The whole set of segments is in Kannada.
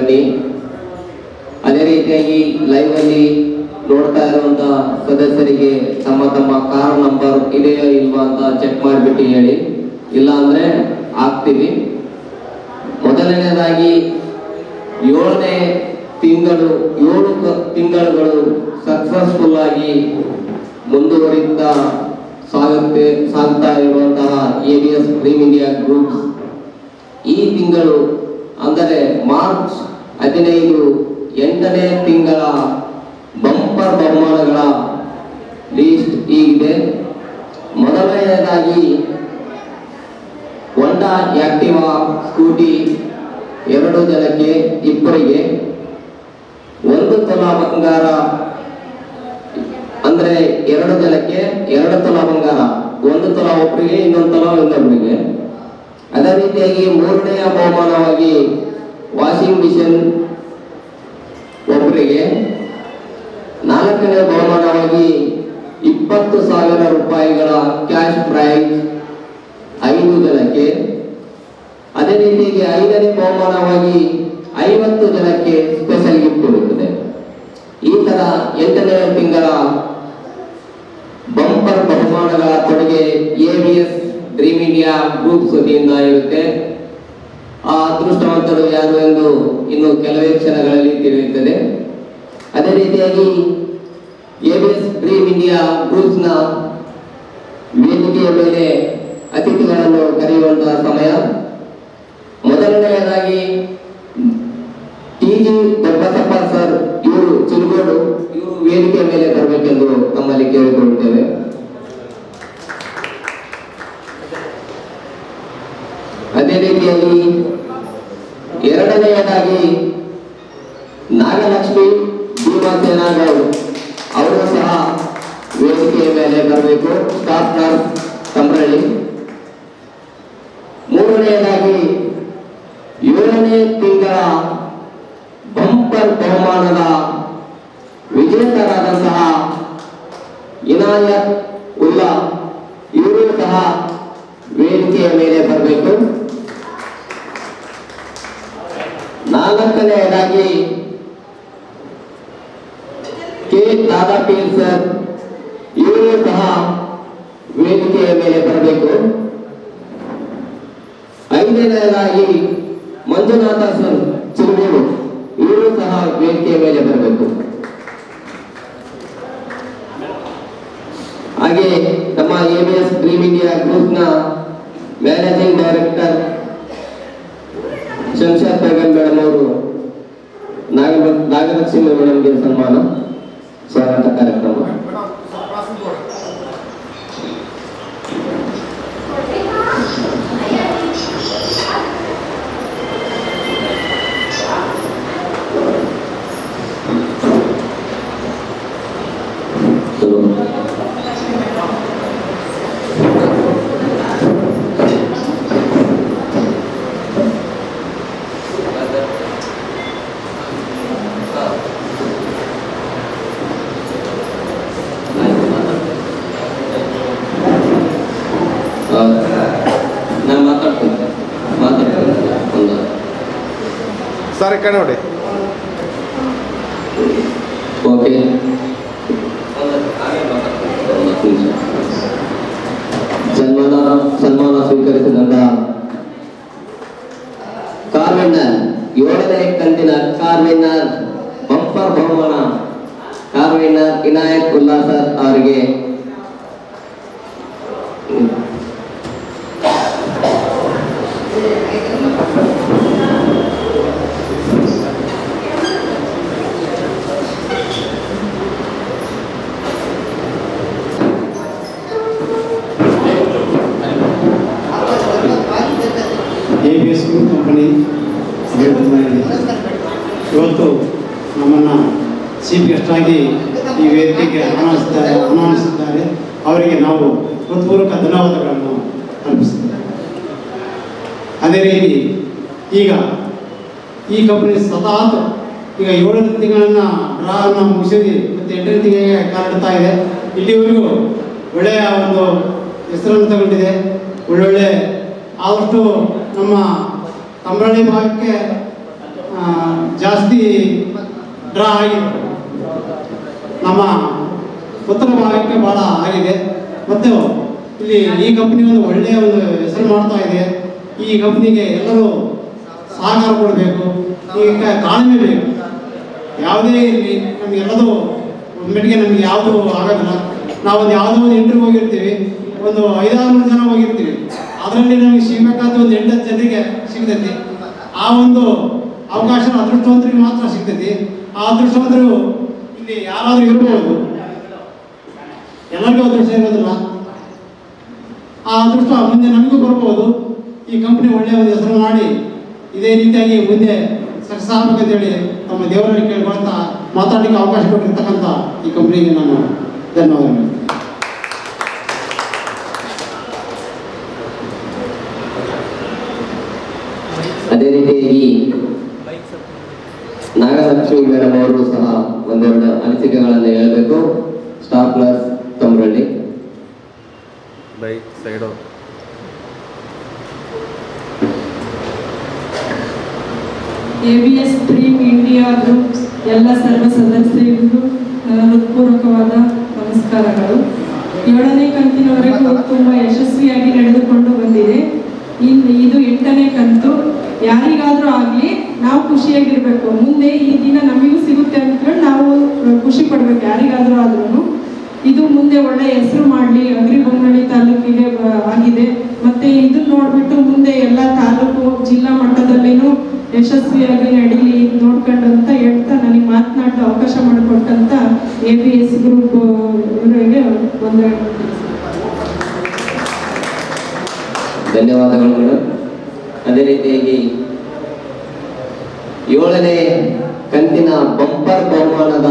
ಬನ್ನಿ. ಅದೇ ರೀತಿಯಾಗಿ ಲೈವ್ ಅಲ್ಲಿ ನೋಡ್ತಾ ಇರುವಂತಹ ಸದಸ್ಯರಿಗೆ ತಮ್ಮ ತಮ್ಮ ಕಾರ್ ನಂಬರ್ ಇದೆಯಾ ಇಲ್ವಾ ಅಂತ ಚೆಕ್ ಮಾಡಿಬಿಟ್ಟು ಹೇಳಿ, ಇಲ್ಲ ಅಂದ್ರೆ ಆಗ್ತೀವಿ. ಮೊದಲನೇದಾಗಿ 7ನೇ ತಿಂಗಳುಗಳು ಸಕ್ಸಸ್ಫುಲ್ ಆಗಿ ಮುಂದುವರಿತಾ ಸಾಗ್ತಾ ಇರುವಂತಹ ABS ಡ್ರೀಮ್ ಇಂಡಿಯಾ ಗ್ರೂಪ್ ಈ ತಿಂಗಳು ಅಂದರೆ ಮಾರ್ಚ್ 15 8ನೇ ತಿಂಗಳ ಬಂಪರ್ ಬಹುಮಾನಗಳ ಲಿಸ್ಟ್ ಹೀಗಿದೆ. ಮೊದಲನೆಯದಾಗಿ ಹೋಂಡಾ ಆಕ್ಟಿವಾ ಸ್ಕೂಟಿ 2 ಜನಕ್ಕೆ ಇಬ್ಬರಿಗೆ, 1 ತೊಲ ಬಂಗಾರ ಅಂದ್ರೆ 2 ಜನಕ್ಕೆ 2 ತೊಲ ಬಂಗಾರ, 1 ತೊಲ ಒಬ್ಬರಿಗೆ, ಇನ್ನೊಂದು ತೊಲ ಇನ್ನೊಬ್ಬರಿಗೆ. ಅದೇ ರೀತಿಯಾಗಿ 3ನೆಯ ಬಹುಮಾನವಾಗಿ ವಾಷಿಂಗ್ ಮಿಷಿನ್ ಒಬ್ಬರಿಗೆ, 4ನೇ ಬಹುಮಾನವಾಗಿ 20,000 ರೂಪಾಯಿಗಳ ಕ್ಯಾಶ್ ಪ್ರೈಸ್ 5 ಜನಕ್ಕೆ. ಅದೇ ರೀತಿಯಾಗಿ 5ನೇ ಬಹುಮಾನವಾಗಿ 50 ಜನಕ್ಕೆ ಸ್ಪೆಷಲ್ ಗಿಫ್ಟ್ ಇರುತ್ತದೆ. ಈ ತರ 8ನೇ ತಿಂಗಳ ಬಂಪರ್ ಬಹುಮಾನಗಳ ಕೊಡುಗೆ ABS ಡ್ರೀಮ್ ಇಂಡಿಯಾ ಗ್ರೂಪ್ ವತಿಯಿಂದ ಇರುತ್ತೆ. ಆ ಅದೃಷ್ಟವಂತರು ಯಾರು ಎಂದು ಇನ್ನು ಕೆಲವೇ ಕ್ಷಣಗಳಲ್ಲಿ ತಿಳಿಯುತ್ತದೆ. ಅದೇ ರೀತಿಯಾಗಿ ABS ಡ್ರೀಮ್ ಇಂಡಿಯಾ ಗ್ರೂಪ್ಸ್ನ ವೇದಿಕೆಯ ಮೇಲೆ ಅತಿಥಿಗಳನ್ನು ಕರೆಯುವಂತಹ ಸಮಯ. ಮೊದಲನೆಯದಾಗಿ TG ದೊಡ್ಡಸಪ್ಪ ಸರ್, ಇವರು ಚಿಲಗೋಡು, ಇವರು ವೇದಿಕೆಯ ಮೇಲೆ ಬರಬೇಕೆಂದು ತಮ್ಮಲ್ಲಿ ಕೇಳಿಕೊಳ್ಳುತ್ತೇವೆ. ಅದೇ ರೀತಿಯಾಗಿ 2ನೇಯದಾಗಿ ನಾಗಲಕ್ಷ್ಮಿ ಭೀಮಸೇನಗೌಡ ಅವರು ಸಹ ವೇದಿಕೆಯ ಮೇಲೆ ಬರಬೇಕು, ಸ್ಟಾಫ್ ನರ್ಸ್ ಕಂಬ್ರಳ್ಳಿ. 3ನೇಯದಾಗಿ 7ನೇ ತಿಂಗಳ ಬಂಪರ್ ಬಹುಮಾನದ ವಿಜೇತರಾದಂತಹ ಇನಾಯತ್ ಉಲ್ಲಾ, ಇವರು ಸಹ ವೇದಿಕೆಯ ಮೇಲೆ ಬರಬೇಕು. 4ನೇಯದಾಗಿ K ದಾದಾಪೀರ್ ಸರ್, ಇವರು ಸಹ ವೇದಿಕೆಯ ಮೇಲೆ ಬರಬೇಕು. 5ನೇಯದಾಗಿ ಮಂಜುನಾಥ ಸರ್ ಚಿಲಗೋಡು, ಇವರು ಸಹ ವೇದಿಕೆಯ ಮೇಲೆ ಬರಬೇಕು. ಹಾಗೆ ನಮ್ಮ ABS ಡ್ರೀಮ್ ಇಂಡಿಯಾ ಗ್ರೂಪ್ನ managing director Shamshad Begum madam ಅವರು ನಾಗಲಕ್ಷ್ಮಿ ಮೇಡಮ್ಗೆ ಸನ್ಮಾನ ಸ್ವಾಗತ ಕಾರ್ಯಕ್ರಮ. ನಾನು ಮಾತಾಡ್ತೀನಿ ಸರ್ ಕಡೆ ನೋಡಿ. ಓಕೆ, ಸನ್ಮಾನ ಸ್ವೀಕರಿಸಿದಂತ ಕಾರ್ ವಿನ್ನರ್, 7ನೇ ಕಂತಿನ ಕಾರ್ ವಿನ್ನರ್ ಬಂಪರ್ ಬಹುಮಾನ car winner Inayat Ulla sir ಅವರಿಗೆ ABS ಗ್ರೂಪ್ ಕಂಪನಿ ಇವತ್ತು ನಮ್ಮನ್ನು ಚೀಫ್ ಗೆಸ್ಟ್ ಆಗಿ ಈ ವೇದಿಕೆಗೆ ಆಹ್ವಾನಿಸಿದ್ದಾರೆ. ಅವರಿಗೆ ನಾವು ಹೃತ್ಪೂರ್ವಕ ಧನ್ಯವಾದಗಳನ್ನು ಅರ್ಪಿಸುತ್ತೇವೆ. ಅದೇ ರೀತಿ ಈಗ ಈ ಕಂಪನಿ ಸತತ ಈಗ 7 ತಿಂಗಳನ್ನು ಡ್ರಾವನ್ನು ಮುಗಿಸಿ ಮತ್ತು 8ನೇ ತಿಂಗಳಿಗೆ ಕಾಲಿಡ್ತಾ ಇದೆ. ಇಲ್ಲಿವರೆಗೂ ಒಳ್ಳೆಯ ಒಂದು ಹೆಸರನ್ನು ತಗೊಂಡಿದೆ. ಒಳ್ಳೊಳ್ಳೆ ಆದಷ್ಟು ನಮ್ಮ ಕಂಬ್ರಳ್ಳಿ ಭಾಗಕ್ಕೆ ಜಾಸ್ತಿ ಡ್ರಾ ಆಗಿದೆ. ನಮ್ಮ ಉತ್ತರ ಭಾಗಕ್ಕೆ ಭಾಳ ಆಗಿದೆ. ಮತ್ತು ಇಲ್ಲಿ ಈ ಕಂಪ್ನಿ ಒಂದು ಒಳ್ಳೆಯ ಒಂದು ಹೆಸರು ಮಾಡ್ತಾ ಇದೆ. ಈ ಕಂಪ್ನಿಗೆ ಎಲ್ಲರೂ ಸಹಕಾರ ಕೊಡಬೇಕು. ಈಗ ತಾಳ್ಮೆ ಬೇಕು. ಯಾವುದೇ ಇರಲಿ ನಮಗೆಲ್ಲದೂ ಒಮ್ಮೆಗೆ ನಮಗೆ ಯಾವುದೂ ಆಗೋದಿಲ್ಲ. ನಾವೊಂದು ಯಾವುದೋ ಒಂದು ಇಂಟರ್ವ್ಯೂ ಹೋಗಿರ್ತೀವಿ, ಒಂದು 5-6 ಜನ ಹೋಗಿರ್ತೀವಿ, ಅದರಲ್ಲಿ ನಮಗೆ ಸಿಗಬೇಕಾದ ಒಂದು 8-10 ಜನರಿಗೆ ಸಿಗ್ತೈತಿ. ಆ ಒಂದು ಅವಕಾಶ ಅದೃಷ್ಟವಂತರಿಗೆ ಮಾತ್ರ ಸಿಗ್ತೈತಿ. ಆ ಅದೃಷ್ಟವಂತರು ಇಲ್ಲಿ ಯಾರಾದರೂ ಇರ್ಬೋದು, ಎಲ್ಲರಿಗೂ ಅದೃಷ್ಟ ಇರೋದಿಲ್ಲ. ಆ ಅದೃಷ್ಟ ಮುಂದೆ ನಮಗೂ ಬರ್ಬೋದು. ಈ ಕಂಪ್ನಿ ಒಳ್ಳೆಯ ಒಂದು ಹೆಸರು ಮಾಡಿ ಇದೇ ರೀತಿಯಾಗಿ ಮುಂದೆ ಸಕ್ಸಸ್ ಆಗಬೇಕಂತೇಳಿ ನಮ್ಮ ದೇವರಲ್ಲಿ ಕೇಳ್ಕೊಳ್ತಾ ಮಾತಾಡಲಿಕ್ಕೆ ಅವಕಾಶ ಕೊಟ್ಟಿರ್ತಕ್ಕಂಥ ಈ ಕಂಪ್ನಿಗೆ ನಾನು ಧನ್ಯವಾದಗಳು. ಅದೇ ರೀತಿಯಾಗಿ ನಾಗಲಕ್ಷ್ಮಿ ಮೇಡಮ್ ಅವರು ಸಹ ಒಂದೆರಡು ಅನಿಸಿಕೆಗಳನ್ನು ಹೇಳಬೇಕು. ಸ್ಟಾಫ್ ನರ್ಸ್ ತಮ್ಮರಲ್ಲಿ bike side. ABS dream India group ಎಲ್ಲ ಸರ್ವ ಸದಸ್ಯರಿಗೂ ನನ್ನ ಹೃತ್ಪೂರ್ವಕವಾದ ನಮಸ್ಕಾರಗಳು. 7ನೇ ಕಂತಿನವರೆಗೂ ತುಂಬ ಯಶಸ್ವಿಯಾಗಿ ನಡೆದುಕೊಂಡು ಬಂದಿದೆ. ಇದು 8ನೇ ಕಂತು. ಯಾರಿಗಾದರೂ ಆಗಲಿ ನಾವು ಖುಷಿಯಾಗಿರ್ಬೇಕು. ಮುಂದೆ ಈ ದಿನ ನಮಗೂ ಸಿಗುತ್ತೆ ಅಂದ್ಕೊಂಡು ನಾವು ಖುಷಿ ಪಡ್ಬೇಕು. ಯಾರಿಗಾದರೂ ಆದ್ರೂ ಇದು ಮುಂದೆ ಒಳ್ಳೆ ಹೆಸರು ಮಾಡಲಿ. ಅಗ್ರಿಬೊಮ್ಮನಹಳ್ಳಿ ತಾಲೂಕಿಗೆ ಆಗಿದೆ. ಮತ್ತೆ ಇದನ್ನ ನೋಡ್ಬಿಟ್ಟು ಮುಂದೆ ಎಲ್ಲ ತಾಲೂಕು ಜಿಲ್ಲಾ ಮಟ್ಟದಲ್ಲೇನೂ ಯಶಸ್ವಿಯಾಗಿ ನಡೀಲಿ ನೋಡ್ಕೊಂಡು ಅಂತ ಹೇಳ್ತಾ ನನಗೆ ಮಾತನಾಡಲು ಅವಕಾಶ ಮಾಡಿಕೊಟ್ಟಂತ ABS ಗ್ರೂಪ್ ಇವರಿಗೆ ಒಂದು ಧನ್ಯವಾದಗಳು ಮೇಡಮ್. ಅದೇ ರೀತಿಯಾಗಿ 7ನೇ ಕಂತಿನ ಬಂಪರ್ ಬಹುಮಾನದ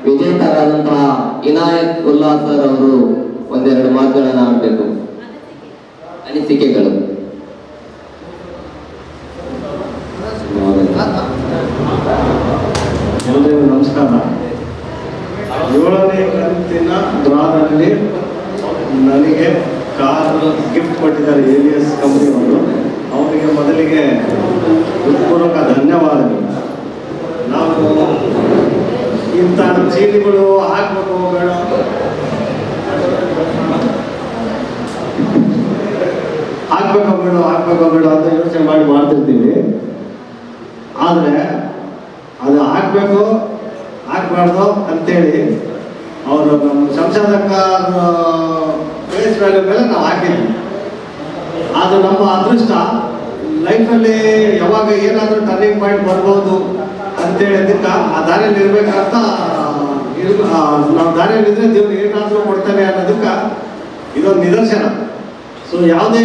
ವಿಜೇತರಾದಂತಹ ಇನಾಯತ್ ಉಲ್ಲಾ ಸರ್ ಅವರು ಒಂದೆರಡು ಮಾತುಗಳನ್ನು ಆಡಬೇಕು. ಅನಿಸಿಕೆಗಳು. ಎಲ್ಲರಿಗೂ ನಮಸ್ಕಾರ. 7ನೇ ಕಂತಿನ ಡ್ರಾದಲ್ಲಿ ನನಗೆ ಕಾರ್ ಗಿಫ್ಟ್ ಕೊಟ್ಟಿದ್ದಾರೆ ABS ಕಂಪ್ನಿಯವರು. ಅವರಿಗೆ ಮೊದಲಿಗೆ ಹೃತ್ಪೂರ್ವಕ ಧನ್ಯವಾದಗಳು. ನಾವು ಇಂಥ ಚೀಟಿಗಳು ಹಾಕಬೇಕು ಬೇಡ, ಹಾಕ್ಬೇಕೋ ಬೇಡ ಅಂತ ಯೋಚನೆ ಮಾಡ್ತಿರ್ತೀವಿ. ಆದರೆ ಅದು ಹಾಕಬೇಕು ಹಾಕಬಾರ್ದು ಅಂತೇಳಿ ಅವರು ನಮ್ಮ ಸಂಶೋಧಕ ಫೇಸ್ ವ್ಯಾಲ್ಯೂ ಮೇಲೆ ನಾವು ಹಾಕಿದ್ವಿ. ಅದು ನಮ್ಮ ಅದೃಷ್ಟ. ಲೈಫಲ್ಲಿ ಯಾವಾಗ ಏನಾದರೂ ಟರ್ನಿಂಗ್ ಪಾಯಿಂಟ್ ಬರ್ಬೋದು ಅಂತೇಳಿ ಅದಕ್ಕೆ ಆ ದಾರಿಯಲ್ಲಿ ಇರಬೇಕಂತ ನಾವು ದಾರಿಯಲ್ಲಿದ್ದರೆ ದೇವ್ರು ಏನಾದರೂ ಕೊಡ್ತಾನೆ ಅನ್ನೋದಕ್ಕೆ ಇದೊಂದು ನಿದರ್ಶನ. ಸೊ ಯಾವುದೇ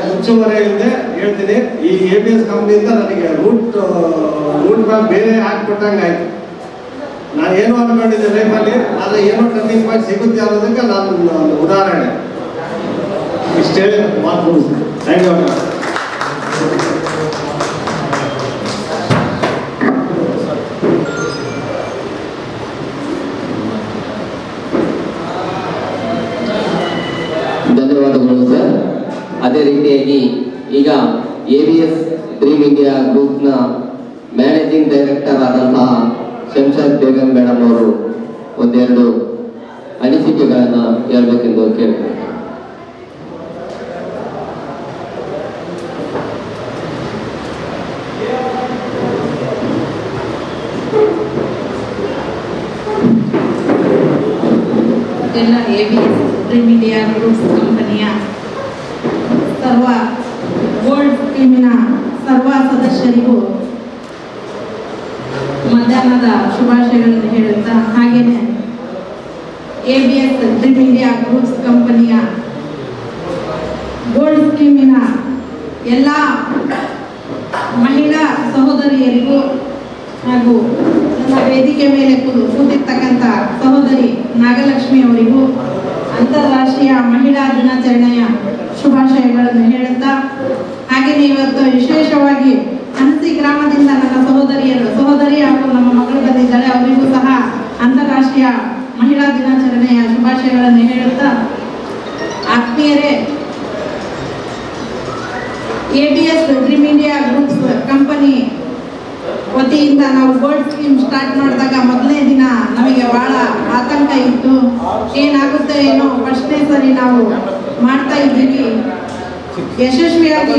ಮುಚ್ಚುಮರೆ ಇಲ್ಲದೆ ಹೇಳ್ತೀನಿ, ಈ ABS ಕಂಪ್ನಿಯಿಂದ ನನಗೆ ರೂಟ್ ಮ್ಯಾಪ್ ಬೇರೆ ಹಾಕಿಕೊಟ್ಟಂಗೆ ಆಯಿತು. ನಾನು ಏನು ಅಂದ್ಕೊಂಡಿದ್ದೆ ಲೈಫಲ್ಲಿ, ಆದರೆ ಏನೋ ಟರ್ನಿಂಗ್ ಪಾಯಿಂಟ್ ಸಿಗುತ್ತೆ ಅನ್ನೋದಕ್ಕೆ ನಾನು ಉದಾಹರಣೆ ಇಷ್ಟೇ ಮಾತು. Thank you. ಧನ್ಯವಾದಗಳು ಸರ್. ಅದೇ ರೀತಿಯಾಗಿ ಈಗ ABS ಡ್ರೀಮ್ ಇಂಡಿಯಾ ಗ್ರೂಪ್ನ ಮ್ಯಾನೇಜಿಂಗ್ ಡೈರೆಕ್ಟರ್ ಆದಂತಹ ಶಂಷಾದ್ ಬೇಗಂ ಮೇಡಮ್ ಅವರು ಒಂದೆರಡು ಅನಿಸಿಕೆಗಳನ್ನು ಹೇಳ್ಬೇಕೆಂದು ಕೇಳ್ತೀನಿ. ಎಲ್ಲ ABS ಡ್ರೀಮ್ ಇಂಡಿಯಾ ಗ್ರೂಪ್ಸ್ ಕಂಪನಿಯ ಗೋಲ್ಡ್ ಸ್ಕೀಮಿನ ಸರ್ವ ಸದಸ್ಯರಿಗೂ ಮಧ್ಯಾಹ್ನದ ಶುಭಾಶಯಗಳನ್ನು ಹೇಳುತ್ತಾ, ಹಾಗೆಯೇ ABS ಡ್ರೀಮ್ ಇಂಡಿಯಾ ಗ್ರೂಪ್ಸ್ ಕಂಪನಿಯ ಗೋಲ್ಡ್ ಸ್ಕೀಮಿನ ಎಲ್ಲ ಮಹಿಳಾ ಸಹೋದರಿಯರಿಗೂ ಹಾಗೂ ನನ್ನ ವೇದಿಕೆ ಮೇಲೆ ಕೂತಿರ್ತಕ್ಕಂಥ ಸಹೋದರಿ ನಾಗಲಕ್ಷ್ಮಿ ಅವರಿಗೂ ಅಂತಾರಾಷ್ಟ್ರೀಯ ಮಹಿಳಾ ದಿನಾಚರಣೆಯ ಶುಭಾಶಯಗಳನ್ನು ಹೇಳುತ್ತಾ, ಹಾಗೆಯೇ ಇವತ್ತು ವಿಶೇಷವಾಗಿ ಹನಸಿ ಗ್ರಾಮದಿಂದ ನನ್ನ ಸಹೋದರಿ ಹಾಗೂ ನಮ್ಮ ಮಗಳು ಬಂದಿದ್ದಾಳೆ. ಅವರಿಗೂ ಸಹ ಅಂತಾರಾಷ್ಟ್ರೀಯ ಮಹಿಳಾ ದಿನಾಚರಣೆಯ ಶುಭಾಶಯಗಳನ್ನು ಹೇಳುತ್ತಾ, ಆತ್ಮೀಯರೇ, ABS dream India groups company ವತಿಯಿಂದ ನಾವು ಗೋಲ್ಡ್ ಸ್ಕೀಮ್ ಸ್ಟಾರ್ಟ್ ಮಾಡಿದಾಗ ಮೊದಲನೇ ದಿನ ನಮಗೆ ಬಹಳ ಆತಂಕ ಇತ್ತು. ಏನಾಗುತ್ತೆ ಏನೋ ಫಸ್ಟ್ನೇ ಸರಿ ನಾವು ಮಾಡ್ತಾ ಇದ್ದೀವಿ, ಯಶಸ್ವಿಯಾಗಿ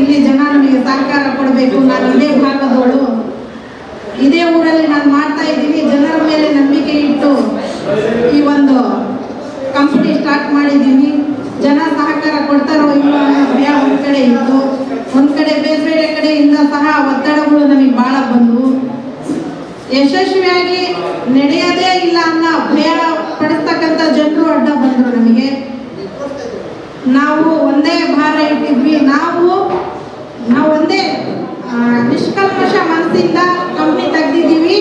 ಇಲ್ಲಿ ಜನ ನಮಗೆ ಸಹಕಾರ ಕೊಡಬೇಕು. ನಾನು ಇದೇ ಭಾಗದವಳು, ಇದೇ ಊರಲ್ಲಿ ನಾನು ಮಾಡ್ತಾ ಇದ್ದೀನಿ, ಜನರ ಮೇಲೆ ನಂಬಿಕೆ ಇಟ್ಟು ಈ ಒಂದು ಕಂಪನಿ ಸ್ಟಾರ್ಟ್ ಮಾಡಿದ್ದೀವಿ. ಜನ ಸಹಕಾರ ಕೊಡ್ತಾರೋ ಇಲ್ಲೋ ಅನ್ನೋ ಭಯ ಒಂದು ಕಡೆ ಇತ್ತು. ಒಂದು ಕಡೆ ಬೇರೆ ಬೇರೆ ಕಡೆಯಿಂದ ಸಹ ಒತ್ತಡಗಳು ನಮಗೆ ಭಾಳ ಬಂದವು. ಯಶಸ್ವಿಯಾಗಿ ನಡೆಯೋದೇ ಇಲ್ಲ ಅನ್ನೋ ಭಯ ಪಡಿಸ್ತಕ್ಕಂಥ ಜನರು ಅಡ್ಡ ಬಂದರು ನಮಗೆ. ನಾವು ಒಂದೇ ಭಾರ ಇಟ್ಟಿದ್ವಿ. ನಾವು ಒಂದೇ ನಿಷ್ಕಲ್ಮಶ ಮನಸ್ಸಿಂದ ಕಂಪ್ನಿ ತೆಗ್ದಿದ್ದೀವಿ.